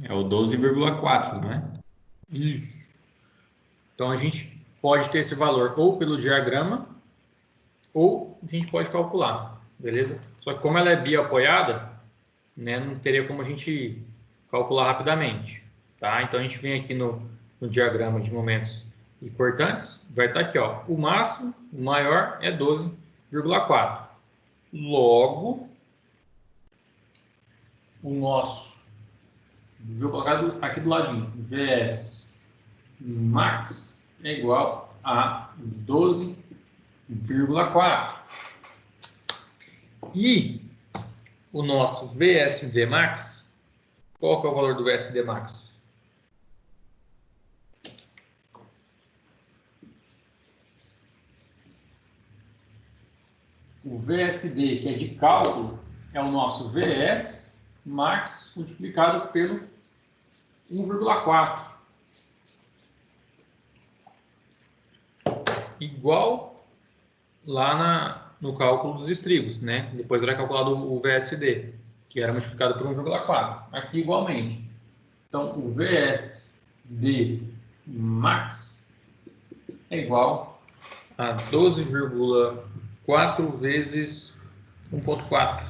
É o 12,4, não é? Isso. Então a gente pode ter esse valor ou pelo diagrama, ou a gente pode calcular, beleza? Só que como ela é bioapoiada, né, não teria como a gente calcular rapidamente, tá? Então a gente vem aqui no diagrama de momentos e cortantes, vai estar aqui, ó, o máximo, o maior é 12,4. Logo, o nosso, vou colocar aqui do ladinho, VS max é igual a 12,4. E o nosso VSD max, qual que é o valor do VSD max? O VSD, que é de cálculo, é o nosso VS max multiplicado pelo 1,4. Igual lá no cálculo dos estribos, né? Depois era calculado o VSD, que era multiplicado por 1,4. Aqui igualmente. Então, o VSD max é igual a 12,4 vezes 1,4.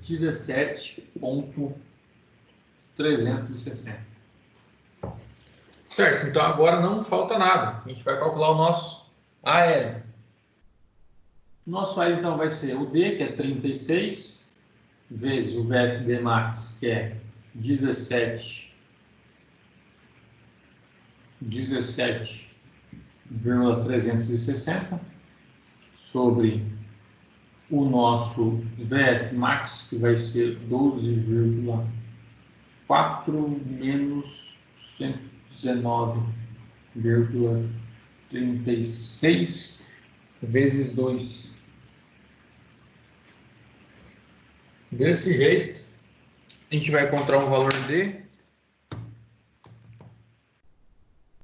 17,360. Certo, então agora não falta nada. A gente vai calcular o nosso aéreo. O nosso aéreo então vai ser o D, que é 36, vezes o VSD max, que é 17,360, sobre o nosso VS max, que vai ser 12,4 menos 119,36 vezes 2. Desse jeito, a gente vai encontrar um valor de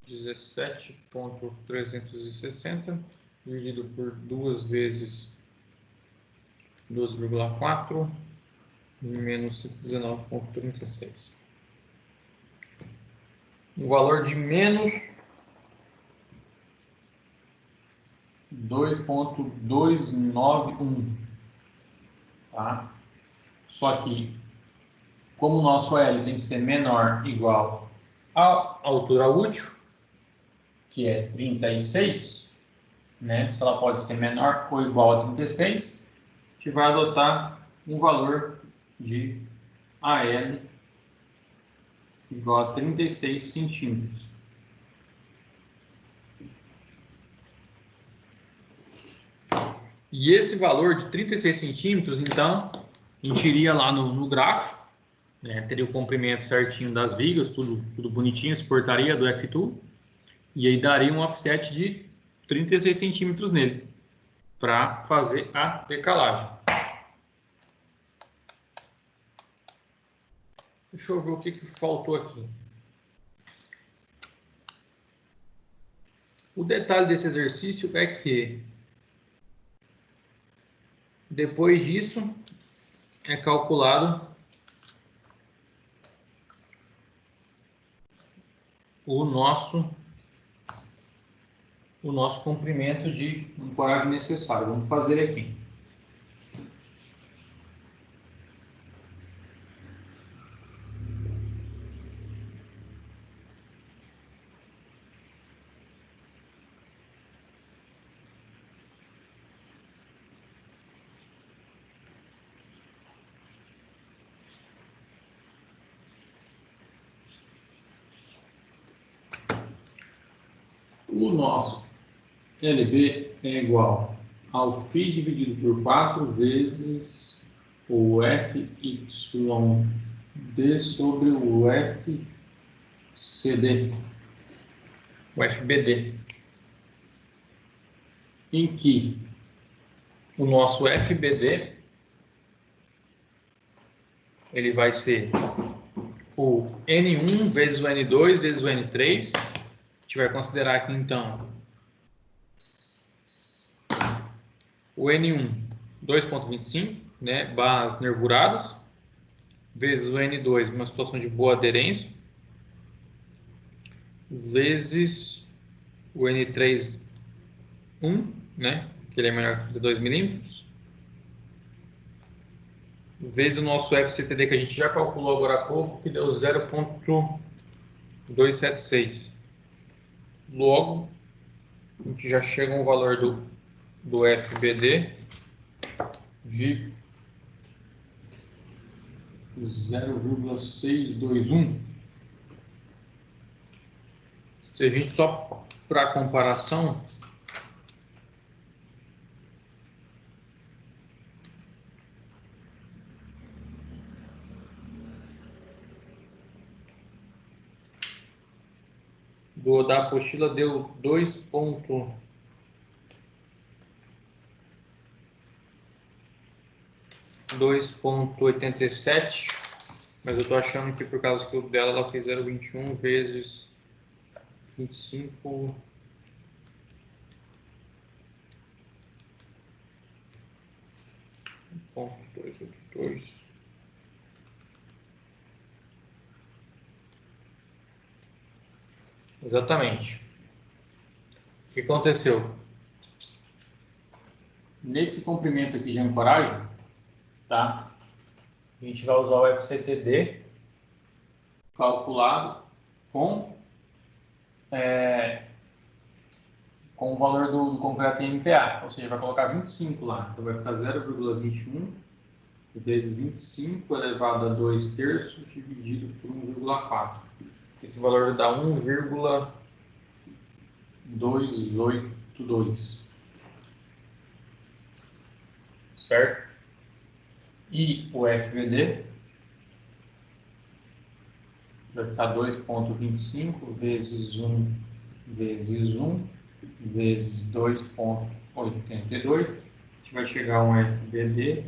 17,360 dividido por 2 vezes 12,4 menos 119,36. Um valor de menos 2,291. Tá? Só que, como o nosso L tem que ser menor ou igual à altura útil, que é 36, né? Se ela pode ser menor ou igual a 36, a gente vai adotar um valor de AL igual a 36 centímetros. E esse valor de 36 centímetros, então, a gente iria lá no gráfico, né, teria o comprimento certinho das vigas, tudo bonitinho, suportaria do F2, e aí daria um offset de 36 centímetros nele, para fazer a decalagem. Deixa eu ver o que faltou aqui. O detalhe desse exercício é que depois disso é calculado o nosso comprimento de ancoragem necessário. Vamos fazer aqui. O nosso LB é igual ao φ dividido por 4 vezes o FYD sobre o FCD, o FBD. em que o nosso FBD ele vai ser o N1 vezes o N2 vezes o N3. A gente vai considerar aqui, então, o N1, 2,25, né, barras nervuradas, vezes o N2, uma situação de boa aderência, vezes o N3, 1, né, que ele é menor que 32 milímetros, vezes o nosso FCTD, que a gente já calculou agora há pouco, que deu 0,276. Logo, a gente já chega a um valor do FBD de 0,621. Se a gente só para comparação, da apostila deu 2,87, mas eu tô achando que por causa que o dela ela fez 0,21 vezes 25, ponto 282. Exatamente. O que aconteceu? Nesse comprimento aqui de ancoragem, tá? A gente vai usar o FCTD calculado com o valor do concreto em MPa, ou seja, vai colocar 25 lá, então vai ficar 0,21 vezes 25 elevado a 2 terços dividido por 1,4. Esse valor dá 1,282, certo? E o FBD vai ficar 2,25 vezes 1 vezes 1 vezes 2,82. A gente vai chegar a um FBD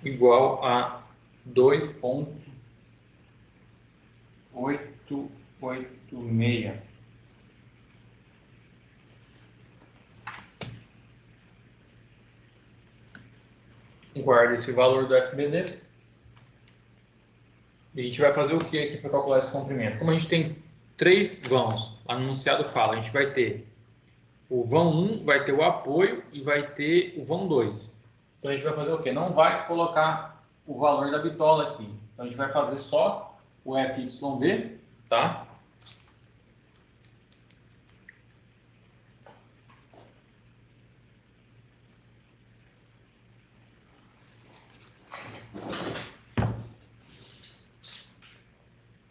igual a 2,886. Guarda esse valor do FBD. E a gente vai fazer o que aqui para calcular esse comprimento? Como a gente tem 3 vãos, lá no enunciado fala, a gente vai ter o vão 1, vai ter o apoio e vai ter o vão 2. Então a gente vai fazer o quê? Não vai colocar o valor da bitola aqui. Então a gente vai fazer só o FYB, tá?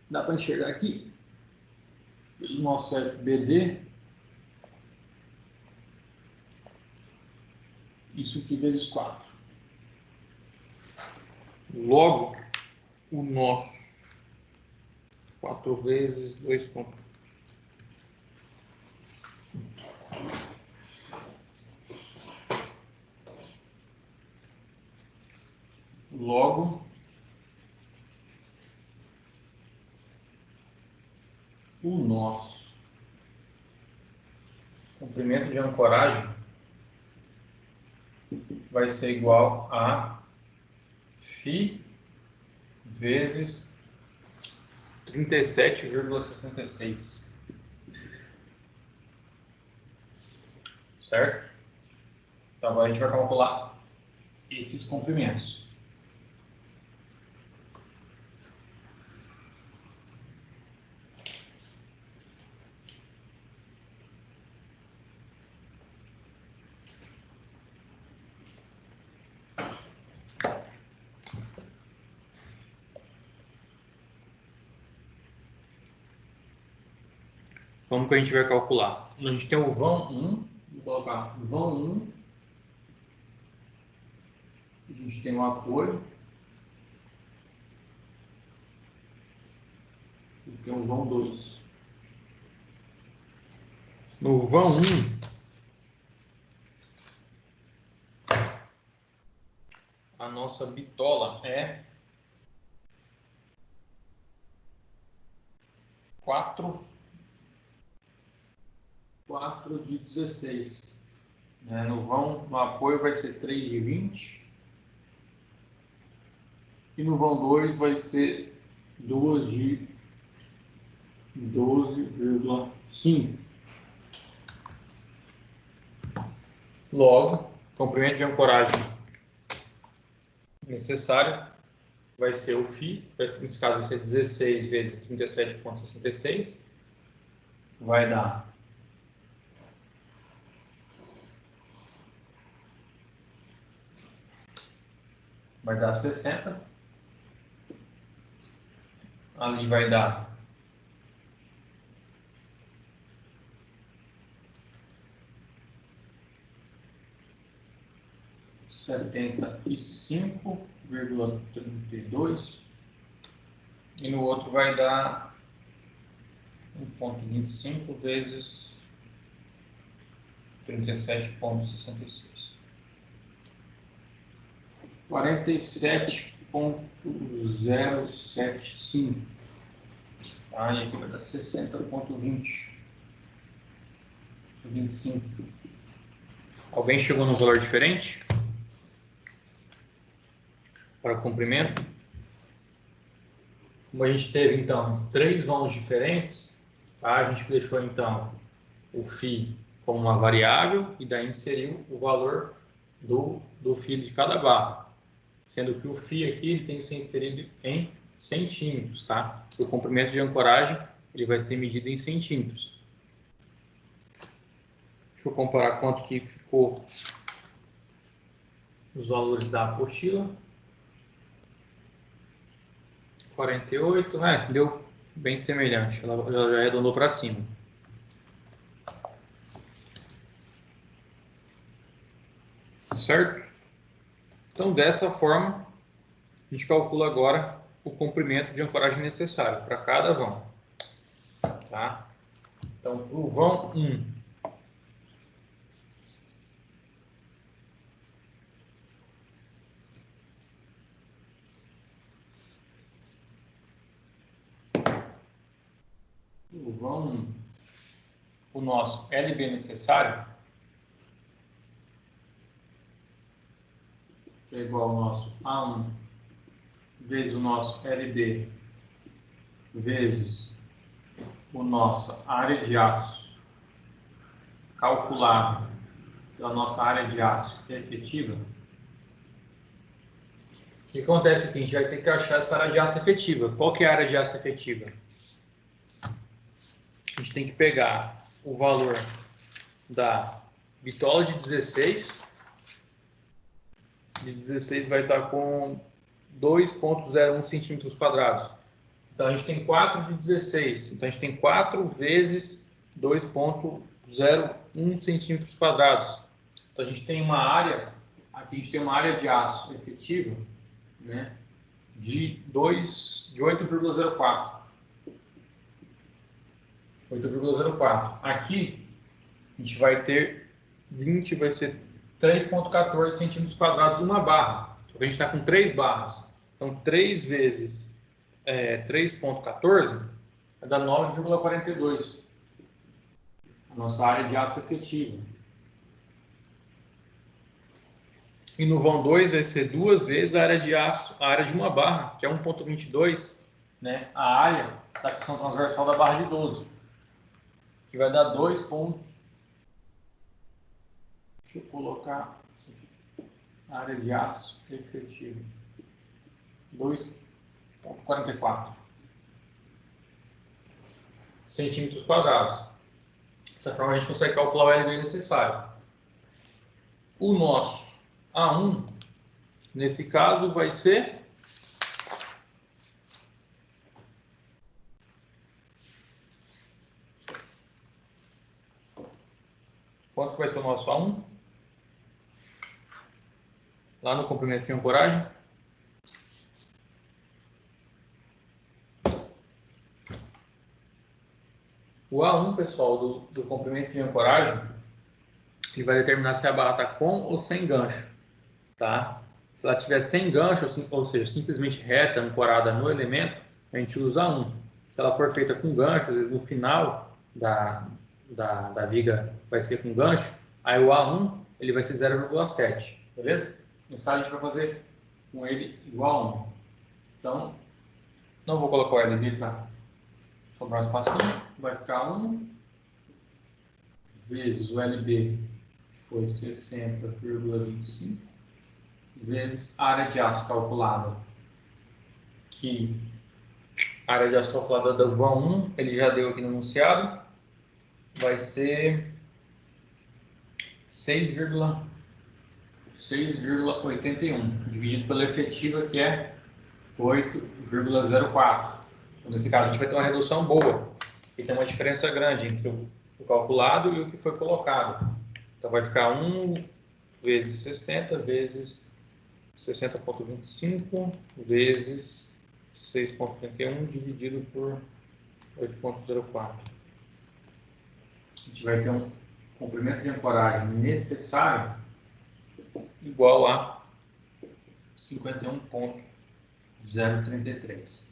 Dá para enxergar aqui pelo nosso FBD. Isso aqui vezes 4. Logo, o nosso 4 vezes 2 pontos. Logo, o nosso comprimento de ancoragem vai ser igual a φ vezes 37,66. Certo? Então agora a gente vai calcular esses comprimentos. Como que a gente vai calcular? A gente tem o vão 1, vou colocar vão 1, a gente tem o apoio, e tem o vão 2. No vão 1, nossa bitola é 4 de 16. Né? No vão, no apoio vai ser 3 de 20. E no vão 2 vai ser 2 de 12,5. Logo, comprimento de ancoragem necessário vai ser o φ, nesse caso vai ser 16 vezes 37,66, vai dar 60, ali vai dar 75,32 e no outro vai dar 1,25 vezes 37,66. 47,075. Tá? E aqui vai dar 60,20. 25. Alguém chegou num valor diferente? Para o comprimento? Como a gente teve, então, 3 vãos diferentes, tá? A gente deixou, então, o φ como uma variável e daí inseriu o valor do φ de cada barra. Sendo que o φ aqui ele tem que ser inserido em centímetros, tá? O comprimento de ancoragem ele vai ser medido em centímetros. Deixa eu comparar quanto que ficou os valores da apostila. 48, né? Deu bem semelhante, ela já arredondou para cima. Certo? Então, dessa forma, a gente calcula agora o comprimento de ancoragem necessário para cada vão. Tá? Então, para o vão 1, o nosso LB necessário é igual ao nosso A1 vezes o nosso LB vezes o nossa área de aço calculada pela nossa área de aço efetiva. O que acontece aqui? A gente vai ter que achar essa área de aço efetiva. Qual que é a área de aço efetiva? A gente tem que pegar o valor da bitola de 16. De 16 vai estar com 2,01 centímetros quadrados. Então, a gente tem 4 de 16. Então, a gente tem 4 vezes 2,01 centímetros quadrados. Então, a gente tem uma área, aqui a gente tem uma área de aço efetiva, né, de 8,04. 8,04. Aqui, a gente vai ter 20, vai ser 3,14 centímetros quadrados uma barra. Só que a gente está com 3 barras. Então, 3 vezes 3,14 vai dar 9,42. A nossa área de aço efetiva. E no vão 2 vai ser 2 vezes a área de aço, a área de uma barra, que é 1,22, né? A área da seção transversal da barra de 12. Que vai dar 2. Deixa eu colocar a área de aço efetiva. 2,44 centímetros quadrados. Dessa forma a gente consegue calcular o LB necessário. O nosso A1, nesse caso, vai ser quanto vai ser o nosso A1? Lá no comprimento de ancoragem. O A1, pessoal, do comprimento de ancoragem, ele vai determinar se a barra está com ou sem gancho, tá? Se ela tiver sem gancho, ou seja, simplesmente reta, ancorada no elemento, a gente usa 1. Se ela for feita com gancho, às vezes no final da viga vai ser com gancho, aí o A1 ele vai ser 0,7, beleza? Nesse caso a gente vai fazer com ele igual a 1. Então, não vou colocar o LB para sobrar um espacinho, vai ficar 1 vezes o LB, que foi 60,25, vezes a área de aço calculada, que a área de aço calculada do vão 1, ele já deu aqui no enunciado, vai ser 6,81, dividido pela efetiva, que é 8,04. Então, nesse caso, a gente vai ter uma redução boa, e tem uma diferença grande entre o calculado e o que foi colocado. Então, vai ficar 1 vezes 60 vezes 60,25 vezes 6,31 dividido por 8,04. A gente vai ter um comprimento de ancoragem necessário igual a 51,033.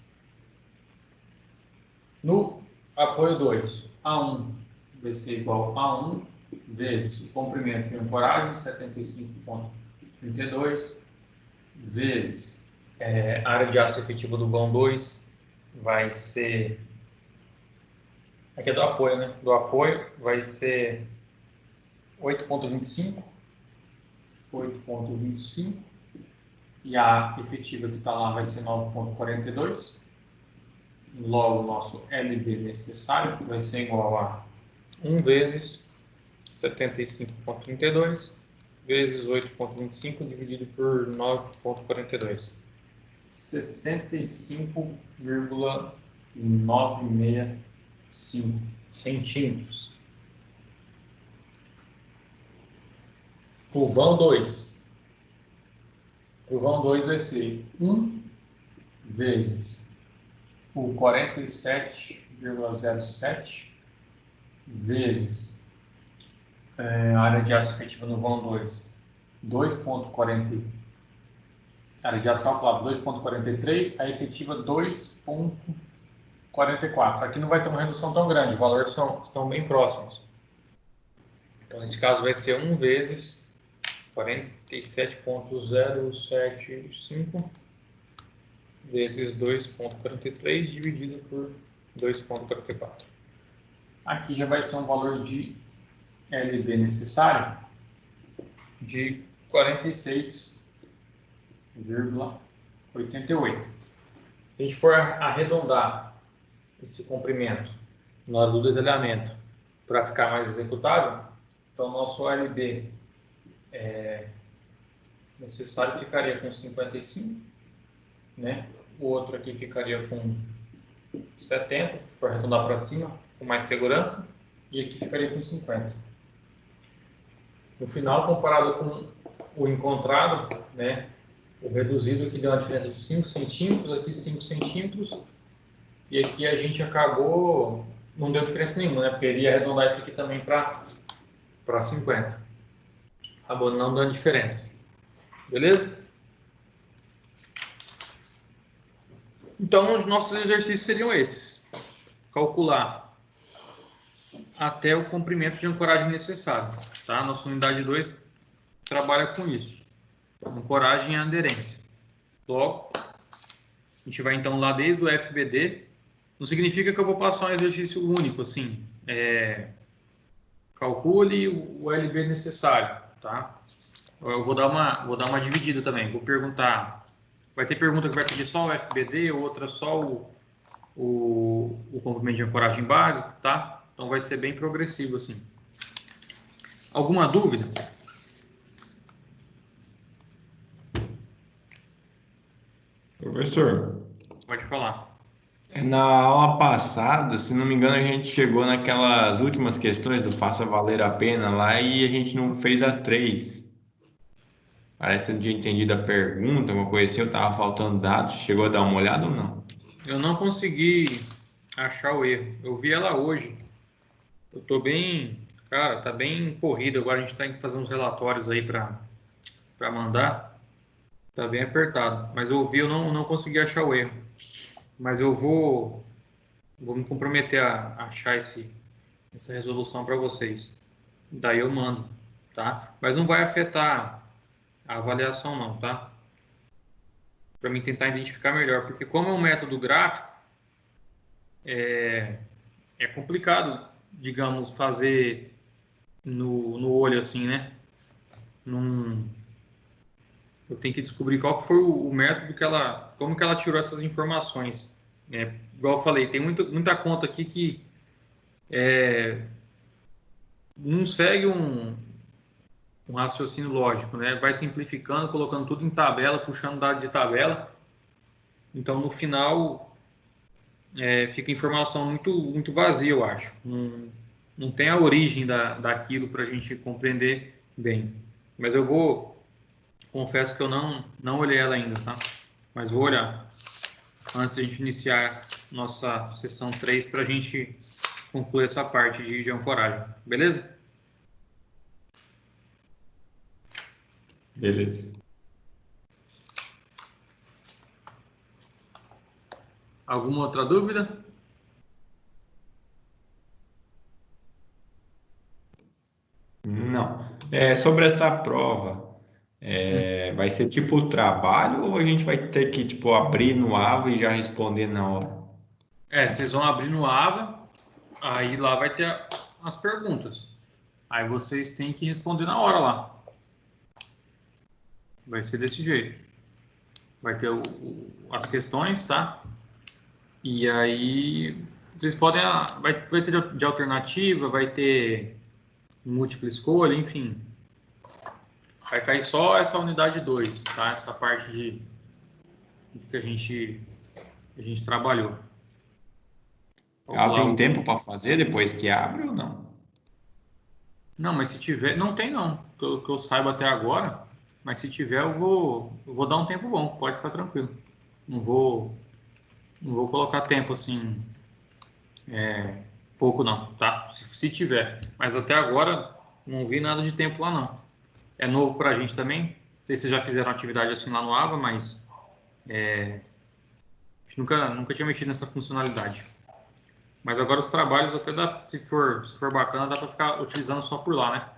No apoio 2, A1 vai ser igual a 1 vezes o comprimento de ancoragem, 75,32, vezes a área de aço efetiva do vão 2 vai ser, aqui é do apoio, né? Do apoio vai ser 8,25 e a efetiva que está lá vai ser 9,42. Logo, o nosso LB necessário vai ser igual a 1 vezes 75,32 vezes 8,25 dividido por 9,42. 65,965 centímetros. O vão 2. O vão 2 vai ser 1 vezes o 47,07 vezes a área de aço efetiva no vão 2, 2,40. Área de aço calculada 2,43, a efetiva 2,44. Aqui não vai ter uma redução tão grande, os valores estão bem próximos. Então, nesse caso, vai ser 1 vezes 47,075 vezes 2,43 dividido por 2,44. Aqui já vai ser um valor de LB necessário de 46,88. Se a gente for arredondar esse comprimento na hora do detalhamento para ficar mais executável, então o nosso LB necessário ficaria com 55, né? O outro aqui ficaria com 70, se for arredondar para cima, com mais segurança, e aqui ficaria com 50. No final, comparado com o encontrado, né, o reduzido aqui deu uma diferença de 5 centímetros, aqui 5 centímetros, e aqui a gente acabou, não deu diferença nenhuma, né, porque ele ia arredondar isso aqui também para 50. Acabou não dando diferença. Beleza? Então, os nossos exercícios seriam esses. Calcular até o comprimento de ancoragem necessário. Tá? Nossa unidade 2 trabalha com isso. Ancoragem e aderência. Logo, a gente vai então lá desde o FBD. Não significa que eu vou passar um exercício único, assim. Calcule o LB necessário. Tá? Eu vou dar uma dividida também. Vou perguntar. Vai ter pergunta que vai pedir só o FBD, outra só o comprimento de ancoragem básico, tá? Então vai ser bem progressivo assim. Alguma dúvida? Professor, Pode falar. na aula passada, se não me engano, a gente chegou naquelas últimas questões do faça valer a pena lá e a gente não fez a 3. Parece que eu não tinha entendido a pergunta, uma coisa assim, eu tava faltando dados. Você chegou a dar uma olhada ou não? Eu não consegui achar o erro. Eu vi ela hoje. Eu tô bem... Cara, tá bem corrido. Agora a gente tem que fazer uns relatórios aí para mandar. Tá bem apertado. Mas eu vi, eu não consegui achar o erro. Mas eu vou me comprometer a achar essa resolução para vocês. Daí eu mando, tá? Mas não vai afetar a avaliação não, tá? Para mim tentar identificar melhor. Porque como é um método gráfico, é complicado, digamos, fazer no olho assim, né? Eu tenho que descobrir qual que foi o método como que ela tirou essas informações. Igual eu falei, tem muita conta aqui que não segue um raciocínio lógico, né? Vai simplificando, colocando tudo em tabela, puxando dado de tabela. Então, no final, fica informação muito vazia, eu acho. Não tem a origem daquilo para a gente compreender bem. Mas confesso que eu não olhei ela ainda, tá? Mas vou olhar antes de a gente iniciar nossa sessão 3 para a gente concluir essa parte de ancoragem. Beleza? Beleza. Alguma outra dúvida? Não. Sobre essa prova, vai ser tipo trabalho ou a gente vai ter que tipo abrir no AVA e já responder na hora? Vocês vão abrir no AVA, aí lá vai ter as perguntas. Aí vocês têm que responder na hora lá. Vai ser desse jeito. Vai ter as questões, tá? E aí vocês podem... Vai ter de alternativa, vai ter múltipla escolha, enfim. Vai cair só essa unidade 2, tá? Essa parte de que a gente trabalhou. Ela tem tempo para fazer depois que abre ou não? Não, mas se tiver... Não tem, não. Que eu saiba até agora. Mas se tiver, eu vou dar um tempo bom. Pode ficar tranquilo. Não vou colocar tempo assim... pouco não, tá? Se tiver. Mas até agora, não vi nada de tempo lá, não. É novo pra gente também. Não sei se vocês já fizeram atividade assim lá no AVA, mas... a gente nunca tinha mexido nessa funcionalidade. Mas agora os trabalhos até dá, se for bacana, dá para ficar utilizando só por lá, né?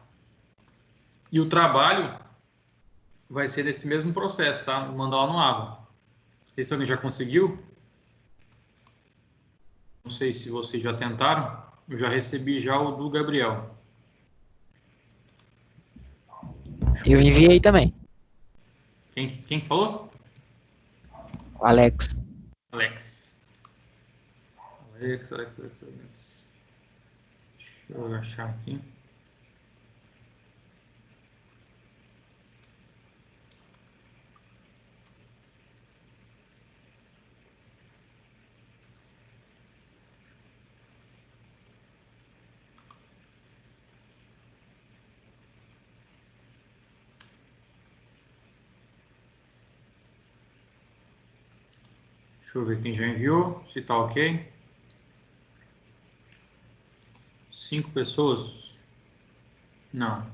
E o trabalho vai ser nesse mesmo processo, tá? Vou mandar lá no AVA. Esse alguém já conseguiu? Não sei se vocês já tentaram. Eu já recebi já o do Gabriel. Eu enviei também. Quem falou? Alex. Alex. Deixa eu achar aqui. Deixa eu ver quem já enviou, se tá ok. 5 pessoas? Não.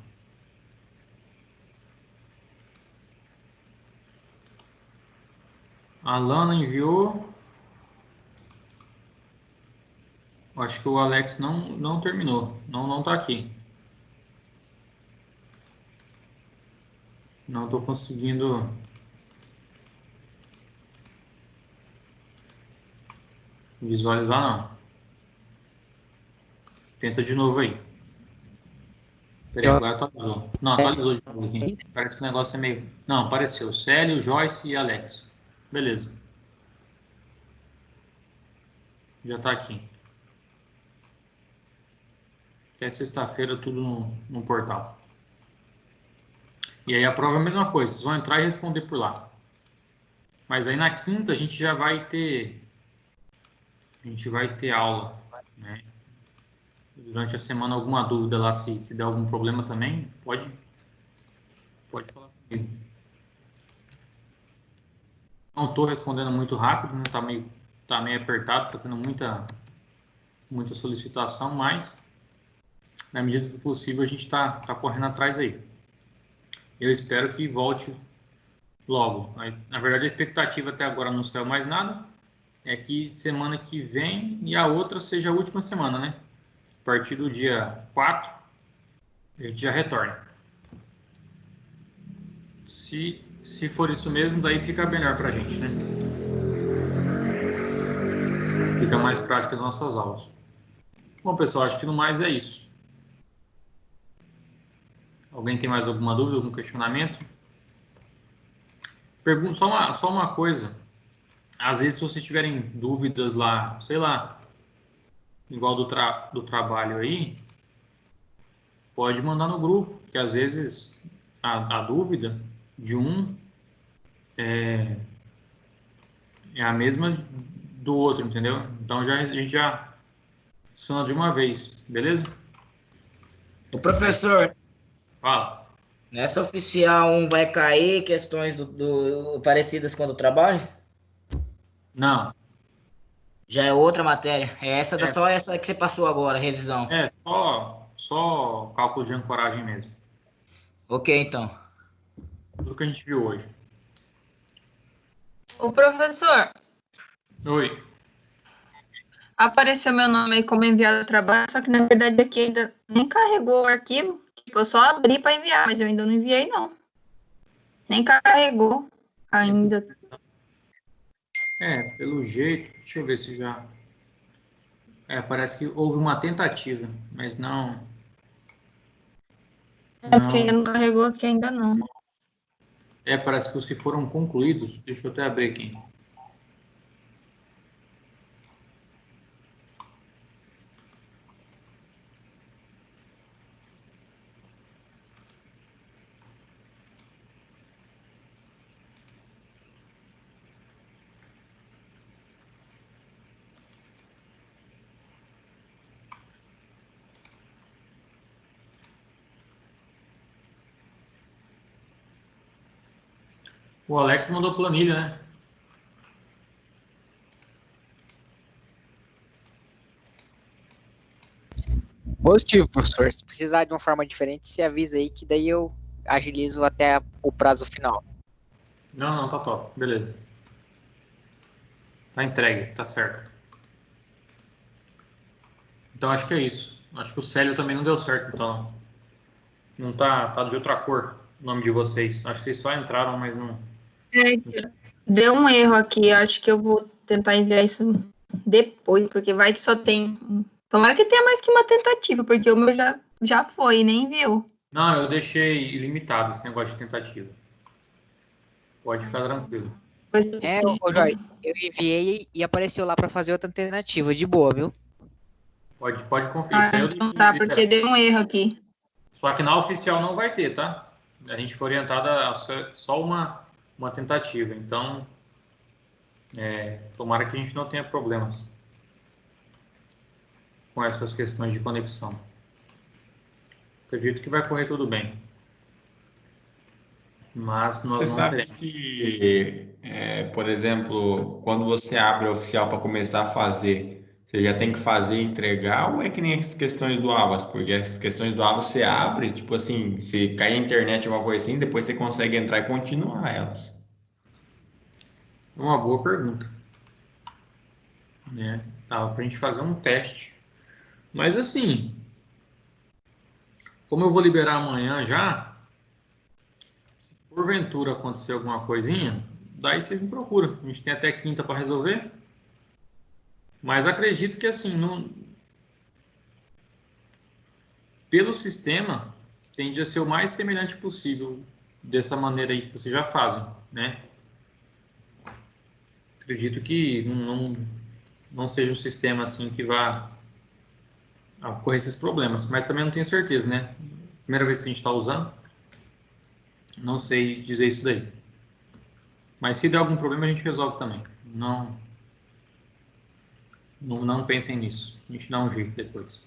A Lana enviou. Acho que o Alex não terminou. Não tá aqui. Não tô conseguindo... visualizar, não. Tenta de novo aí. Peraí, agora atualizou. Não, atualizou de novo aqui. Parece que o negócio é meio... Não, apareceu. Célio, Joyce e Alex. Beleza. Já tá aqui. Até sexta-feira tudo no portal. E aí a prova é a mesma coisa. Vocês vão entrar e responder por lá. Mas aí na quinta a gente já vai ter... aula, né? Durante a semana, alguma dúvida lá, se der algum problema também, pode falar comigo. Não estou respondendo muito rápido, né? Tá meio apertado, está tendo muita solicitação, mas na medida do possível a gente está correndo atrás aí. Eu espero que volte logo. Na verdade, a expectativa até agora não saiu mais nada. É que semana que vem e a outra seja a última semana, né? A partir do dia 4, a gente já retorna. Se for isso mesmo, daí fica melhor pra gente, né? Fica mais prático as nossas aulas. Bom, pessoal, acho que no mais é isso. Alguém tem mais alguma dúvida, algum questionamento? Pergunto só uma coisa. Às vezes, se vocês tiverem dúvidas lá, sei lá, igual do trabalho aí, pode mandar no grupo, porque às vezes a dúvida de um é a mesma do outro, entendeu? Então a gente já aciona de uma vez, beleza? O professor, Fala. nessa oficial 1 vai cair questões parecidas com a do trabalho? Não, Já é outra matéria. Só essa que você passou agora, revisão. é só cálculo de ancoragem mesmo. Ok, então. Tudo que a gente viu hoje. O professor, Oi. apareceu meu nome aí como enviado ao trabalho, só que na verdade aqui ainda nem carregou o arquivo. Tipo, eu só abri para enviar, mas eu ainda não enviei, não. Nem carregou ainda. Pelo jeito, deixa eu ver se já... parece que houve uma tentativa, mas não... É porque ainda não carregou aqui ainda não. Parece que os que foram concluídos... Deixa eu até abrir aqui. O Alex mandou planilha, né? Positivo, professor. Se precisar de uma forma diferente, você avisa aí que daí eu agilizo até o prazo final. Não, tá top. Beleza. Tá entregue, tá certo. Então acho que é isso. Acho que o Célio também não deu certo, então. Não tá de outra cor o nome de vocês. Acho que vocês só entraram, mas não... Deu um erro aqui, acho que eu vou tentar enviar isso depois, porque vai que só tem... Tomara que tenha mais que uma tentativa, porque o meu já foi, nem enviou. Não, eu deixei ilimitado esse negócio de tentativa. Pode ficar tranquilo. Ô Jorge, eu enviei e apareceu lá para fazer outra alternativa, de boa, viu? Pode conferir. Isso aí eu Então deixei tá, limitado. porque deu um erro aqui. Só que na oficial não vai ter, tá? A gente foi orientada a só uma tentativa. Então, tomara que a gente não tenha problemas com essas questões de conexão. Acredito que vai correr tudo bem. Mas nós Você não sabe teremos. se, por exemplo, quando você abre a oficial para começar a fazer, você já tem que fazer e entregar, ou é que nem as questões do Avas? Porque as questões do Avas você abre, tipo assim, se cair a internet ou alguma coisa assim, depois você consegue entrar e continuar elas. Uma boa pergunta. Tava pra gente fazer um teste. Mas assim, como eu vou liberar amanhã já, se porventura acontecer alguma coisinha, daí vocês me procuram. A gente tem até quinta para resolver. Mas acredito que assim, pelo sistema, tende a ser o mais semelhante possível dessa maneira aí que vocês já fazem, né? Acredito que não seja um sistema assim que vá ocorrer esses problemas, mas também não tenho certeza, né? Primeira vez que a gente está usando, não sei dizer isso daí. Mas se der algum problema, a gente resolve também. Não pensem nisso. A gente dá um jeito depois.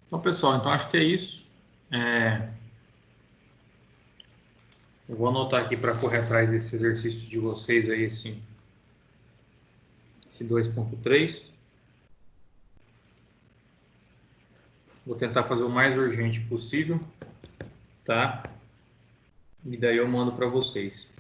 Então, pessoal, então acho que é isso. Eu vou anotar aqui para correr atrás desse exercício de vocês aí, esse 2.3. Vou tentar fazer o mais urgente possível, tá? E daí eu mando para vocês.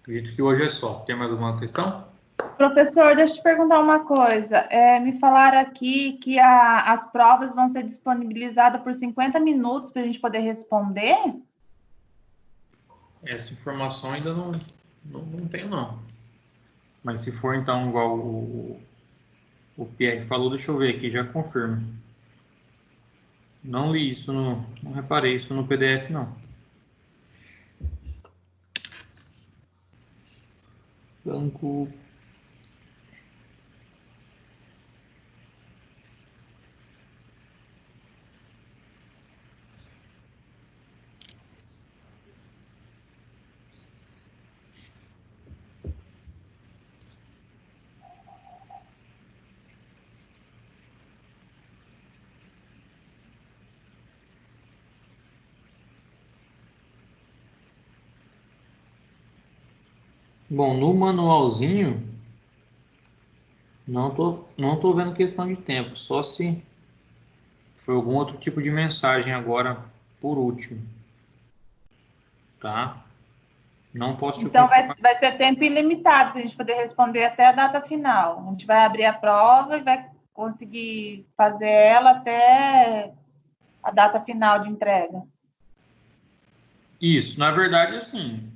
Acredito que hoje é só. Tem mais alguma questão? Professor, deixa eu te perguntar uma coisa. Me falaram aqui que as provas vão ser disponibilizadas por 50 minutos para a gente poder responder? Essa informação ainda não tenho, não. Mas se for, então, igual o Pierre falou, deixa eu ver aqui, já confirmo. Não li isso, não reparei isso no PDF, não. Banco... Bom, no manualzinho, não tô vendo questão de tempo, só se foi algum outro tipo de mensagem agora, por último. Tá? Não posso te Então, confirmar. vai ser tempo ilimitado para a gente poder responder até a data final. A gente vai abrir a prova e vai conseguir fazer ela até a data final de entrega. Isso, na verdade, assim,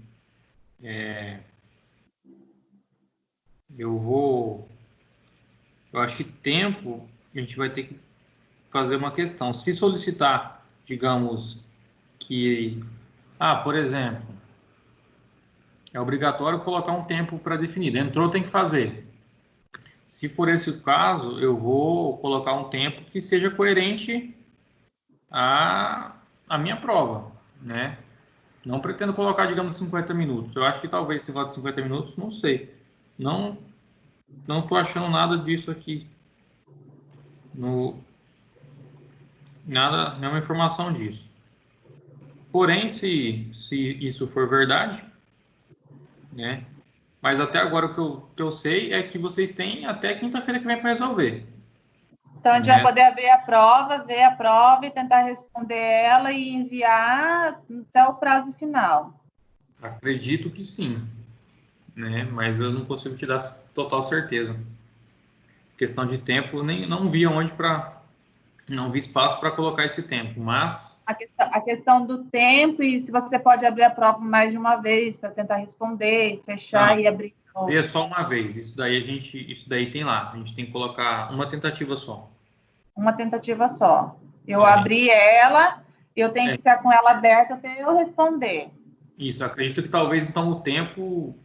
eu acho que tempo, a gente vai ter que fazer uma questão. Se solicitar, digamos, que, por exemplo, é obrigatório colocar um tempo pré-definido. Entrou, tem que fazer. Se for esse o caso, eu vou colocar um tempo que seja coerente à minha prova, né? Não pretendo colocar, digamos, 50 minutos. Eu acho que talvez 50 minutos, não sei. Não estou achando nada disso aqui. Nenhuma informação disso. Porém, se isso for verdade, né? Mas até agora o que eu sei é que vocês têm até quinta-feira que vem para resolver. Então, a gente vai poder abrir a prova, ver a prova e tentar responder ela e enviar até o prazo final. Acredito que sim, né? Mas eu não consigo te dar total certeza. Questão de tempo, não vi não vi espaço para colocar esse tempo, mas... A questão do tempo e se você pode abrir a prova mais de uma vez para tentar responder, fechar e abrir. É só uma vez. Isso daí tem lá. A gente tem que colocar uma tentativa só. Uma tentativa só. Eu abri ela, eu tenho que ficar com ela aberta até eu responder. Isso, acredito que talvez então o tempo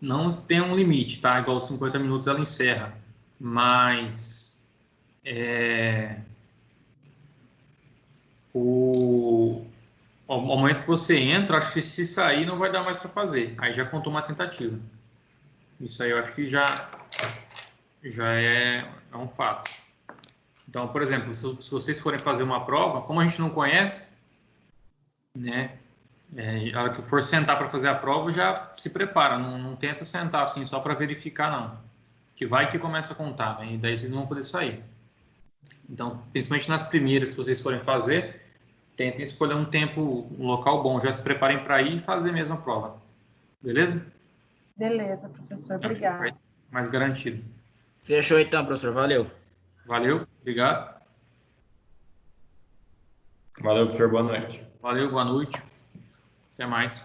não tenha um limite, tá? Igual 50 minutos ela encerra. Mas ao momento que você entra, acho que se sair não vai dar mais para fazer. Aí já contou uma tentativa. Isso aí eu acho que já é um fato. Então, por exemplo, se vocês forem fazer uma prova, como a gente não conhece, né? A hora que for sentar para fazer a prova, já se prepara. Não tenta sentar assim só para verificar, não. Que vai que começa a contar, né? E daí vocês não vão poder sair. Então, principalmente nas primeiras, se vocês forem fazer, tentem escolher um local bom. Já se preparem para ir e fazer mesmo a prova. Beleza? Beleza, professor. Obrigada. Mais garantido. Fechou então, professor. Valeu. Valeu, obrigado. Valeu, professor. Boa noite. Valeu, boa noite. Até mais.